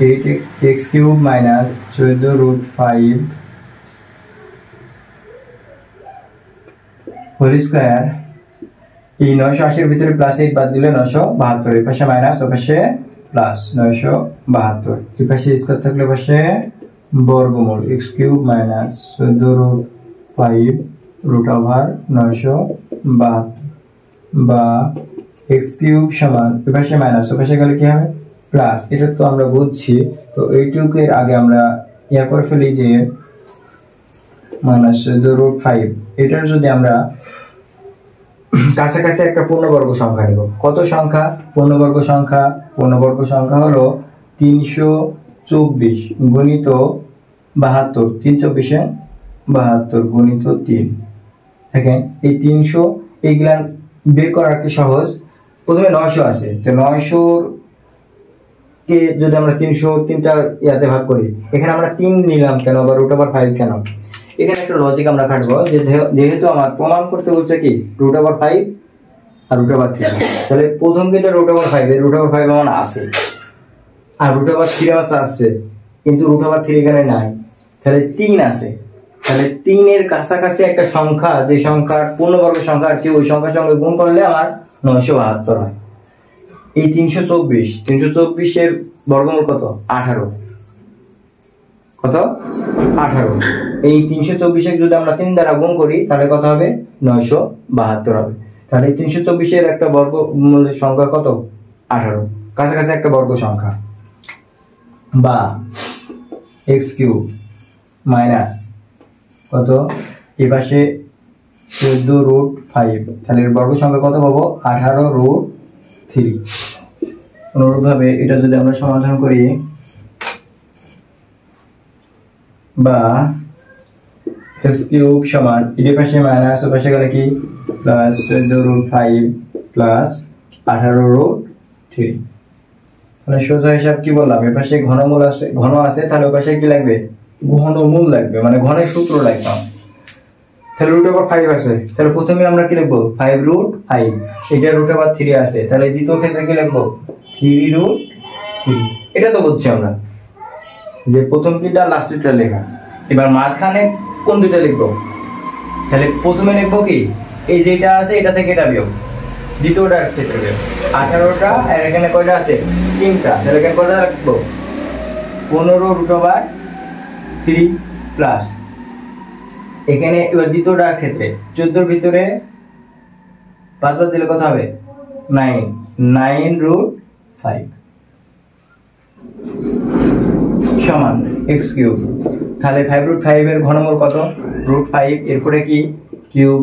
8x³ মাইনাস 14√5 হোল স্কয়ার এই 980 এর ভিতরে প্লাস 8 বাদ দিলে 972, এই পাশে মাইনাস, ওই পাশে প্লাস 972, এই পাশে স্কয়ার থাকলে পাশে বর্গমূল x³ মাইনাস 14√5 √972 বা x³ সমান এই পাশে মাইনাস, ওই পাশে গেলে কি হবে প্লাস। এটা তো আমরা বুঝছি, তো এইটুকুর আগে আমরা ইয়া করে ফেলি যে মাইনাস 14√5, এটার যদি আমরা কাছাকাছি একটা পূর্ণবর্গ সংখ্যা নিব। কত সংখ্যা? পূর্ণবর্গ সংখ্যা হলো 324 গুণিত 72, 324 72 গুণিত 3। দেখেন এই 300 এইগুলা বের করা কি সহজ। প্রথমে 900 আছে, তো 900 কে যদি আমরা 300 তিনটা ইয়াতে ভাগ করি, এখানে আমরা 3 নিলাম কেন, আবার √5 কেন? এখানে একটা লজিক আমরা খাটবো যে যেহেতু আমার প্রমাণ করতে বলছে কি √5 আর √3, তাহলে প্রথম যেটা √5 এর √5 আমার আছে আর √3 আমার আসছে, কিন্তু √3 এখানে নাই, তাহলে 3 আছে। তাহলে 3 এর কাছাকাছি একটা সংখ্যা, যে সংখ্যার পূর্ণবর্গ সংখ্যা আর কি, ওই সংখ্যার সঙ্গে গুণ করলে আমার 972 হয়। এই 324 এর বর্গমূল কত? 18। কত? 18। এই 324 এর যদি আমরা 3 দ্বারা গুণ করি তাহলে কত হবে? 972 হবে। তাহলে 324 এর একটা বর্গমূলের সংখ্যা কত? 18, কাছাকাছি একটা বর্গ সংখ্যা। বা x³ মাইনাস কত, এই পাশে 14√5, তাহলে এর বর্গ সংখ্যা কত পাবো? 18√3। অনুরূপভাবে এটা যদি আমরা সমাধান করি, বা x³ সমান এর পাশে মাইনাস, ওর পাশে গেলে কি প্লাস 14√5 প্লাস 18√3। মানে সোজা হিসাব কি বললাম, এর পাশে ঘনমূল আছে, ঘন আছে, তাহলে ওর পাশে কি লাগবে? ঘনমূল লাগবে, মানে ঘনের সূত্র লাগবে। তাহলে √5 আছে, তাহলে প্রথমে আমরা কি লিখবো? 5√5। এটা √3 আছে, তাহলে দ্বিতীয় ক্ষেত্রে কি লিখবো? 3√3। এটা তো বুঝছি আমরা যে প্রথম দুইটা লাস্ট দুইটা লেখা। এবার মাঝখানে কোন দুইটা লিখবো? তাহলে প্রথমে লিখবো কি এই যেটা আছে এটা থেকে এটা বিয়োগ, দ্বিতীয়টা ক্ষেত্রে বিয়োগ। 18টা আর এখানে কয়টা আছে? 3টা, তাহলে এখানে কয়টা লিখবো? 15√3 প্লাস এখানে এবার দ্বিতীয়টার ক্ষেত্রে 14 এর ভিতরে 5 বার দিলে কত হবে? 9√5 সমান x³। তাহলে 5√5 এর ঘনমূল কত? √5, এরপরে কি কিউব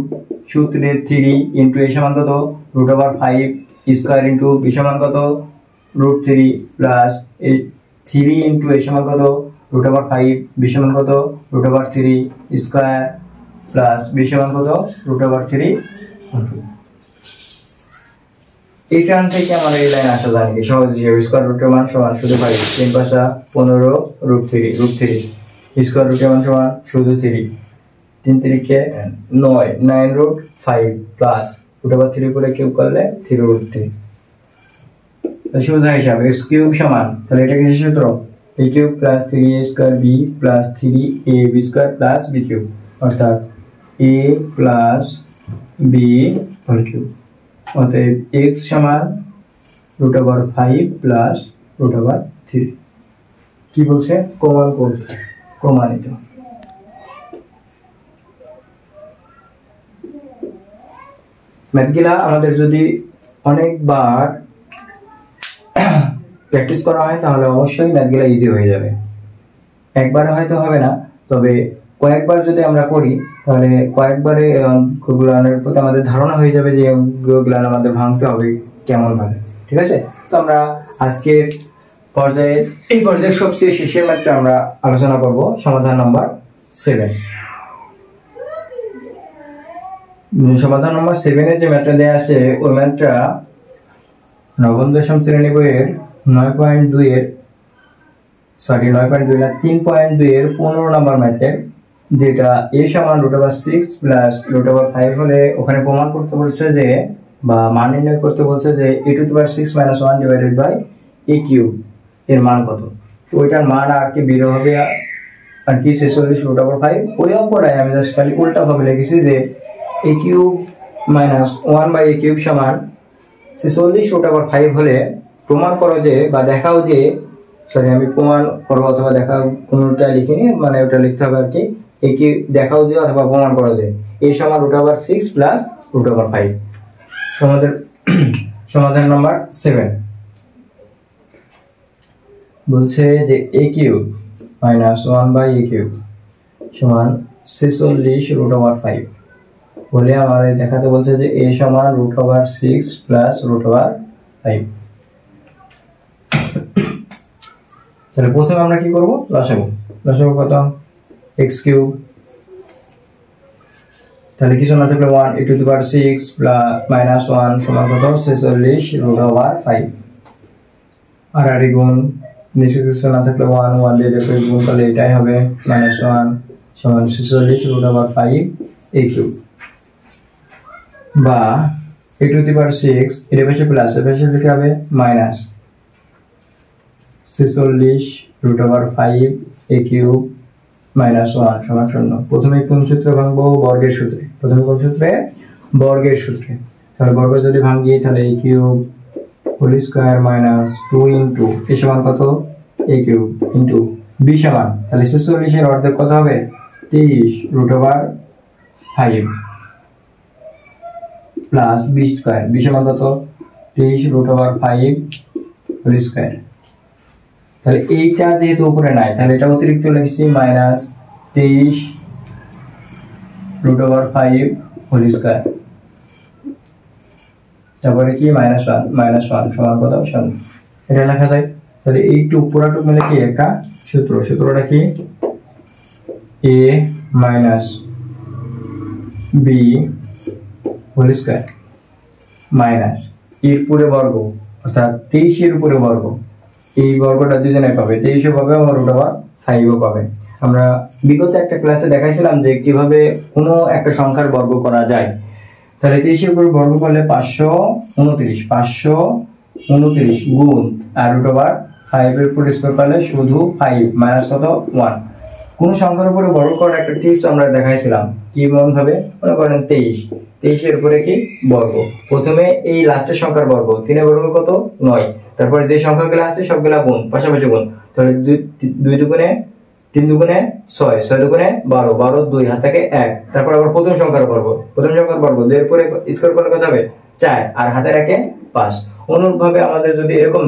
সূত্রে 3 ইনটু a সমান কত? √5 স্কয়ার ইনটু b সমান কত? √3 প্লাস 3 ইনটু a সমান কত? √5, b সমান কত? √3 স্কয়ার প্লাস b সমান কত? √3। এইখান থেকে আমাদের এই লাইন আসা জানি সহজ হিসেবে স্কয়ার রুটের মান সমান শুধু 5, 3 পাশা 15√3 স্কয়ার রুটের মান সমান শুধু 3, 3 3 9, 9√5 প্লাস √3 করে কিউব করলে 3√3। সোজা হিসাব x³ সমান, তাহলে এটা কিসের সূত্র? a³ plus 3a square b plus 3ab square plus b³ অর্থাৎ a plus b whole cube. অতএব x সমান √5 প্লাস √3। কি বলছে? প্রমাণিত। ম্যাথগুলা আমাদের যদি অনেকবার প্র্যাকটিস করা হয় তাহলে অবশ্যই ম্যাথগুলা ইজি হয়ে যাবে। একবার হয়তো হবে না, তবে কয়েকবার যদি আমরা করি তাহলে কয়েকবারে অঙ্কগুলোর প্রতি আমাদের ধারণা হয়ে যাবে যে অঙ্কগুলো আমাদের ভাঙতে হবে কেমন ভাবে। ঠিক আছে, তো আমরা আজকের পর্যায়ে এই পর্যায়ে সবচেয়ে শেষের ম্যাথটা আমরা আলোচনা করব, সমাধান নাম্বার 7। সমাধান নাম্বার 7 এর যে ম্যাথটা দেয়া আছে ওই ম্যাথটা নবম দশম শ্রেণী বইয়ের 9.2 এর 3.2 এর 15 নম্বর ম্যাথের, যেটা a সমান √6 প্লাস √5 হলে ওখানে প্রমাণ করতে বলছে যে, বা মান নির্ণয় করতে বলছে যে a⁻6 - 1 ডিভাইডেড বাই a³ এর মান কত। তো ওইটার মান আর কি বের হবে আর কি 46 √5। ওই অঙ্কটাই আমি জাস্ট খালি উল্টা ভাবে লিখেছি যে a cube minus 1/a cube সমান 46√5 হলে প্রমাণ করো যে বা দেখাও যে, সরি আমি প্রমাণ করো অথবা দেখাও কোনটা লিখিনি, মানে ওটা লিখতে হবে আর কি, a কিউব দেখাও যে অথবা প্রমাণ করো যে a সমান √6 প্লাস √5। আমাদের সমাধান নাম্বার 7 বলছে যে a cube minus 1/a cube সমান 46√5 বলে আমাদের দেখাতে বলছে যে a সমান √6 প্লাস √5। তাহলে প্রথমে আমরা কি করব, লসাগু কত, x কিউব, তাহলে কিছু না থাকলে 1 e⁻6 মাইনাস 1 সমান কত 46√5। আর আরে গুণ, নিচে কিছু না থাকলে 1 দিয়ে গুণ করলে এটাই হবে মাইনাস 1 সমান 46√5 a কিউব, বা e⁻6 এর পাশে প্লাস এর পাশে লিখে হবে মাইনাস 46√5 a কিউব মাইনাস 1 সমান 0। প্রথমে কোন সূত্রে ভাঙবো, বর্গের সূত্রে। প্রথমে কোন সূত্রে, বর্গের সূত্রে। তাহলে বর্গ যদি ভাঙি তাহলে a cube whole square minus 2 into a সমান কত a কিউব ইনটু b সমান, তাহলে 46 এর অর্ধেক কত হবে 23√5 প্লাস b স্কয়ার, b সমান কত 23√5 হোল স্কয়ার। তাহলে এইটা যেহেতু উপরে নাই তাহলে এটা অতিরিক্ত লিখছি মাইনাস 23√5 হোল স্কয়ার, তারপরে কি মাইনাস 1 সমান কত 0, এটা লেখা যায়। তাহলে এইটু পুরাটুক মিলে কি একটা সূত্রটা কি a minus b whole square minus এর পুরো বর্গ অর্থাৎ 23 এর উপরে বর্গ, এই বর্গটা দুজনে পাবে, 23ও পাবে আর √5ও পাবে। আমরা বিগত একটা ক্লাসে দেখাইছিলাম যে কিভাবে কোনো একটা সংখ্যার বর্গ করা যায়। তাহলে 23 এর উপর বর্গ করলে 529 গুণ আর √5 এর উপর স্কয়ার করলে শুধু 5 মাইনাস কত 1। কোন সংখ্যার উপরে বর্গ করার একটা টিপস আমরা দেখাইছিলাম, কি মনে ভাবে মনে করেন 23 এর উপরে কি বর্গ, প্রথমে এই লাস্টের সংখ্যার বর্গ, 3 এর বর্গ কত 9, তারপরে যে সংখ্যাগুলো আছে সবগুলা গুণ, পাশাপাশি গুণ, তাহলে 2 দুগুণে 3 দুগুণে 6, 6 দুগুণে 12, 12 2 হাত থেকে 1, তারপর আবার প্রথম সংখ্যার বর্গ 2 এর পরে স্কয়ার করলে কত হবে 4 আর হাতে রাখে 5। অনুরূপভাবে আমাদের যদি এরকম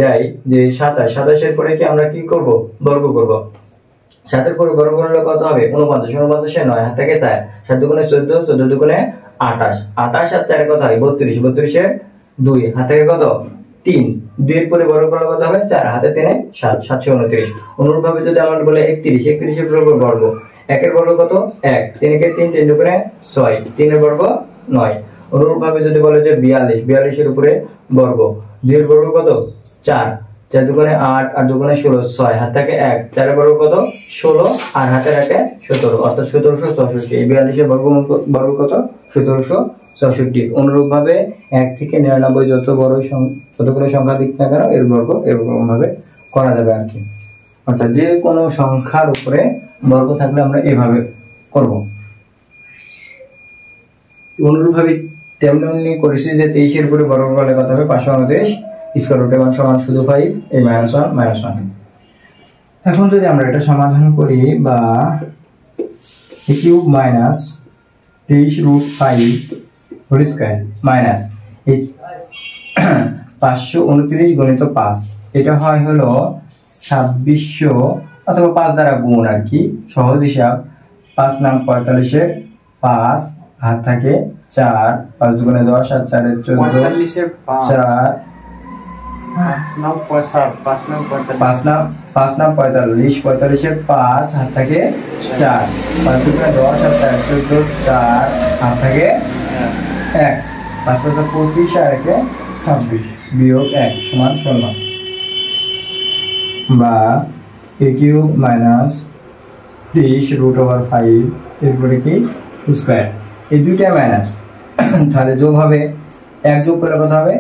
দেয় যে 27 এর পরে কি আমরা কি করব, বর্গ করব। 7 এর পরে বর্গ করলে কত হবে 49 এ 9 হাত থেকে 4, 7 দুগুণে 14, 14 দুগুণে 28, 28 আর 4 কত হয় 32, 32 এ 2 হাত থেকে কত 3, 2 এর পরে বর্গ করলে কত হবে 4 হাতে 3 এ 7, 729। অনুরূপভাবে যদি আমরা বলে 31 এর উপর বর্গ, 1 এর বর্গ কত 1, 3 কে 3, 3 দুগুণে 6, 3 এর বর্গ 9। অনুরূপভাবে যদি বলে যে 42 এর উপরে বর্গ, 2 এর বর্গ কত 4, 4 দুগুণে 8, 8 দুগুণে 16, 6 হাত থেকে 1, 4 এর বর্গ কত 16 আর হাতে রাখে 17, অর্থাৎ 1764। এই 42 এর বর্গ কত 1764। অনুরূপভাবে 1 থেকে 99 যতগুলো সংখ্যা দিক না কেন এর বর্গ এরকম ভাবে করা যাবে আর কি। অর্থাৎ যে কোনো সংখ্যার উপরে বর্গ থাকলে আমরা এভাবে করব। অনুরূপভাবে তেমনি করেছি যে 23 এর উপরে বর্গ করলে কত হবে 529 স্কয়ার রুট 1 সমান শুধু 5, এই -1 এখন যদি আমরা এটা সমাধান করি, বা a cube minus 23√5 whole square minus এই 529 গুণিত 5, এটা হয় হলো 2600 অথবা 5 দ্বারা গুণ আর কি, সহজ হিসাব। 5 নাম 45 এর 5 হাত থাকে 4, 5 দুগুণে 10 আর 4 এর 14, 45 এর 5 4 5 নাম 45 এর 5 হাত থাকে 4, 5 দুগুণে 10 আর 4 14, 4 হাত থাকে 1, 5 5 25 আর 1 26 বিয়োগ 1 সমান 0, বা a কিউব মাইনাস 23√5 এরপরে কি স্কয়ার, এই দুইটা মাইনাস, তাহলে যোগ হবে 1 যোগ করলে কত হবে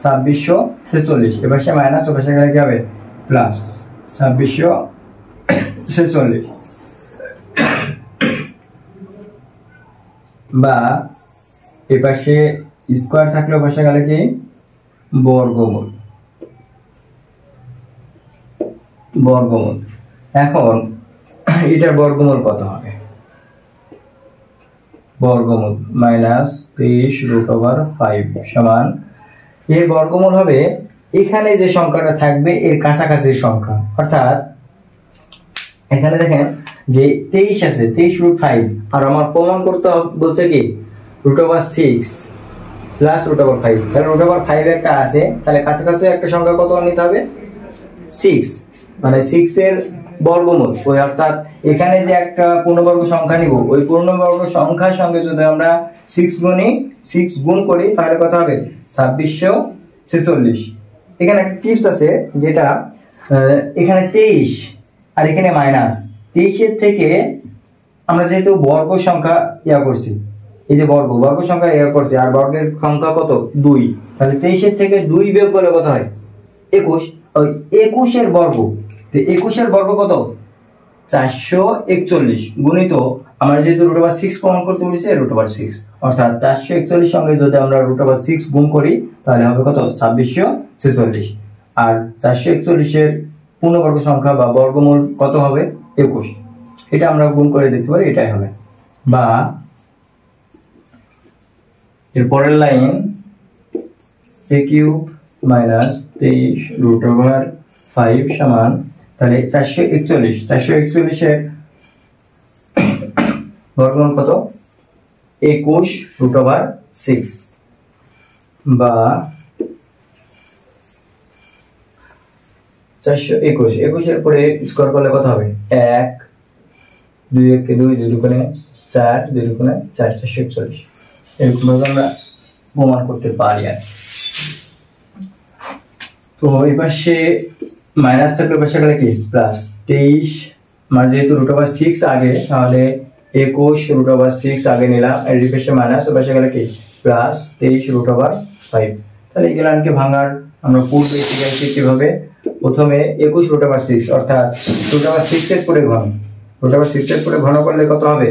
2646, এবার সে মাইনাস ওপাশে গেলে কি হবে প্লাস 2646। বা এই পাশে স্কোয়ার থাকলে বসে গেলে কি বর্গমূল। বর্গমূল এখন এটার বর্গমূল কত হবে? বর্গমূল -23√5 সমান এর বর্গমূল হবে এখানে যে সংখ্যাটা থাকবে এর কাছাকাছি সংখ্যা, অর্থাৎ এখানে দেখেন যে 23 আছে, 23√5 আর আমার প্রমাণ করতে বলছে কি √6 প্লাস √5, তাহলে √5 একটা আছে, তাহলে কাছাকাছি একটা সংখ্যা কত নিতে হবে 6, মানে 6 এর বর্গমূল। ওই অর্থাৎ এখানে যে একটা পূর্ণবর্গ সংখ্যা নিব ওই পূর্ণবর্গ সংখ্যার সঙ্গে যদি আমরা 6 গুণ করি তাহলে কত হবে 2646। এখানে একটা টিপস আছে যেটা এখানে 23 আর এখানে -23 এর থেকে আমরা যেহেতু বর্গ সংখ্যা করছি, এই যে বর্গ সংখ্যা করছি আর বর্গের সংখ্যা কত 2, তাহলে 23 এর থেকে 2 বিয়োগ করলে কত হয় 21। ওই 21 এর বর্গ, তো 21 এর বর্গ কত 441 গুণিত আমরা যেহেতু √6 প্রমাণ করতে বলেছি √6, অর্থাৎ 441 সঙ্গে যদি আমরা √6 গুণ করি তাহলে হবে কত 2646। আর 441 এর পূর্ণবর্গ সংখ্যা বা বর্গমূল কত হবে 21, এটা আমরা গুণ করে দেখতে পারি, এটাই হবে। বা এর পরের লাইন a³ -23√5 সমান, তাহলে 441 এর বর্গমূল কত 21√6 বা 421 এর পরে স্কোয়ার করলে কত হবে 1 2 1 2 2 দুগুণে 4 2 দুগুণে 4 441, এরকম ভাবে আমরা প্রমাণ করতে পারি। আর তো এই পাশে মাইনাস থাকলে পাশে গেলে কি প্লাস 23, মানে যেহেতু √6 আগে তাহলে 21√6 আগে নিলাম, এর পাশে মাইনাস ও পাশে গেলে কি প্লাস 23√5। তাহলে এই গেলানকে ভাঙার আমরা পূর্বে শিখেছি কিভাবে, প্রথমে 21√6 অর্থাৎ √6 এর পরে ঘন, √6 এর পরে ঘন করলে কত হবে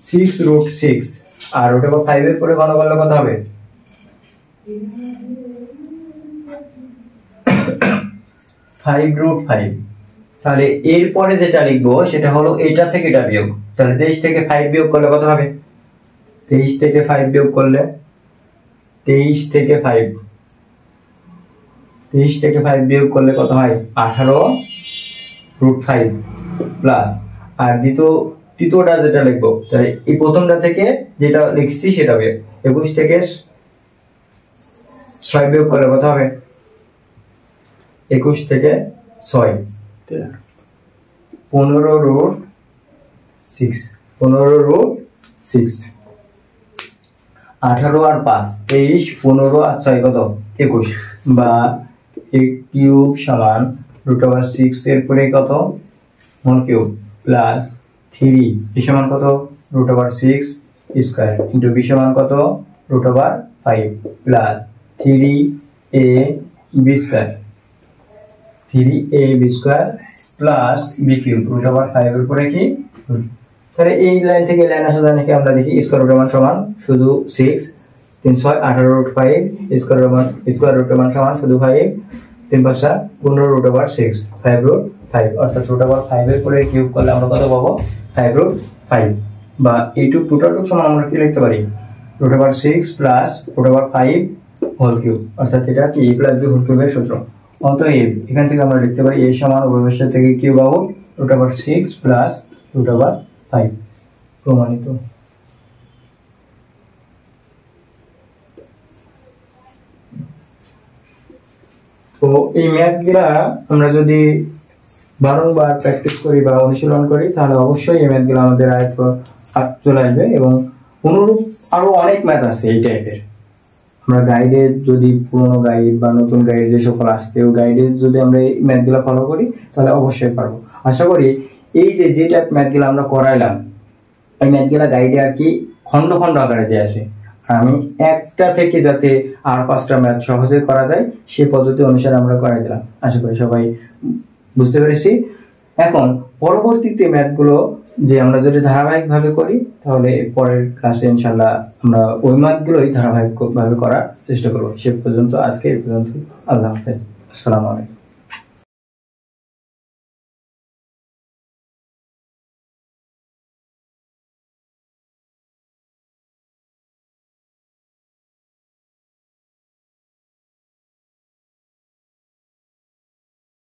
6√6, আর √5 এর পরে ঘন করলে কত হবে 5√5। তাহলে এরপরে যেটা লিখবো সেটা হলো এটা থেকে এটা বিয়োগ, তাহলে 23 থেকে 5 বিয়োগ করলে কত হবে 23 থেকে 5 বিয়োগ করলে 23 থেকে 5 বিয়োগ করলে কত হয় 18√5 প্লাস, আর তৃতীয়টা যেটা লিখবো তাহলে এই প্রথমটা থেকে যেটা লিখছি সেটা বিয়োগ, 21 থেকে 6 বিয়োগ করলে কত হবে 21 থেকে 6 15√6, 18 আর 5 23, 15 আর 6 কত 21, বা a³ সমান √6 এর পরে কত হোল কিউব প্লাস 3 b সমান কত √6 স্কয়ার ইনটু b সমান কত √5 plus 3ab square, 3ab square plus b³ √5 এর পরে কি, তাহলে এই লাইন থেকে লাইন আসা যায় নাকি আমরা দেখি স্কয়ার রুটের মান সমান শুধু 6, 3 6 18√5 স্কয়ার রুটের মান সমান শুধু 5, 3 5 15√6 5√5, অর্থাৎ √5 এর পরে কিউব করলে আমরা কত পাবো 5√5, বা এইটুক টোটালটুক সমান আমরা কি লিখতে পারি √6 প্লাস √5 হোল কিউব, অর্থাৎ এটা কি a প্লাস b হোল কিউবের সূত্র। অতএব এখান থেকে আমরা লিখতে পারি a সমান উভয় পাশ থেকে কিউব পাবো √6 প্লাস √5 প্রমাণিত। তো এই ম্যাথগুলা আমরা যদি বারংবার প্র্যাকটিস করি বা অনুশীলন করি তাহলে অবশ্যই এই ম্যাথগুলো আমাদের আয়ত্ত চলে আসবে, এবং অনুরূপ আরো অনেক ম্যাথ আছে এই টাইপের। আমরা গাইডে যদি পুরোনো গাইড বা নতুন গাইড যে সকল আসছে ওই গাইডে যদি আমরা এই ম্যাথগুলো ফলো করি তাহলে অবশ্যই পারবো। আশা করি এই যে টাইপ ম্যাথগুলো আমরা করাইলাম এই ম্যাথগুলো গাইডে আর কি খন্ড খন্ড আকারে দিয়ে আসে, আমি একটা থেকে যাতে আর 5টা ম্যাথ সহজে করা যায় সেই পদ্ধতি অনুসারে আমরা করাই দিলাম। আশা করি সবাই বুঝতে পেরেছি। এখন পরবর্তীতে ম্যাথগুলো যে আমরা যদি ধারাবাহিকভাবে করি তাহলে পরের ক্লাসে ইনশাল্লাহ আমরা ওই মানগুলোই ধারাবাহিকভাবে করার চেষ্টা করবো। সে পর্যন্ত আজকে এই পর্যন্ত। আল্লাহ হাফেজ। আসসালামু আলাইকুম।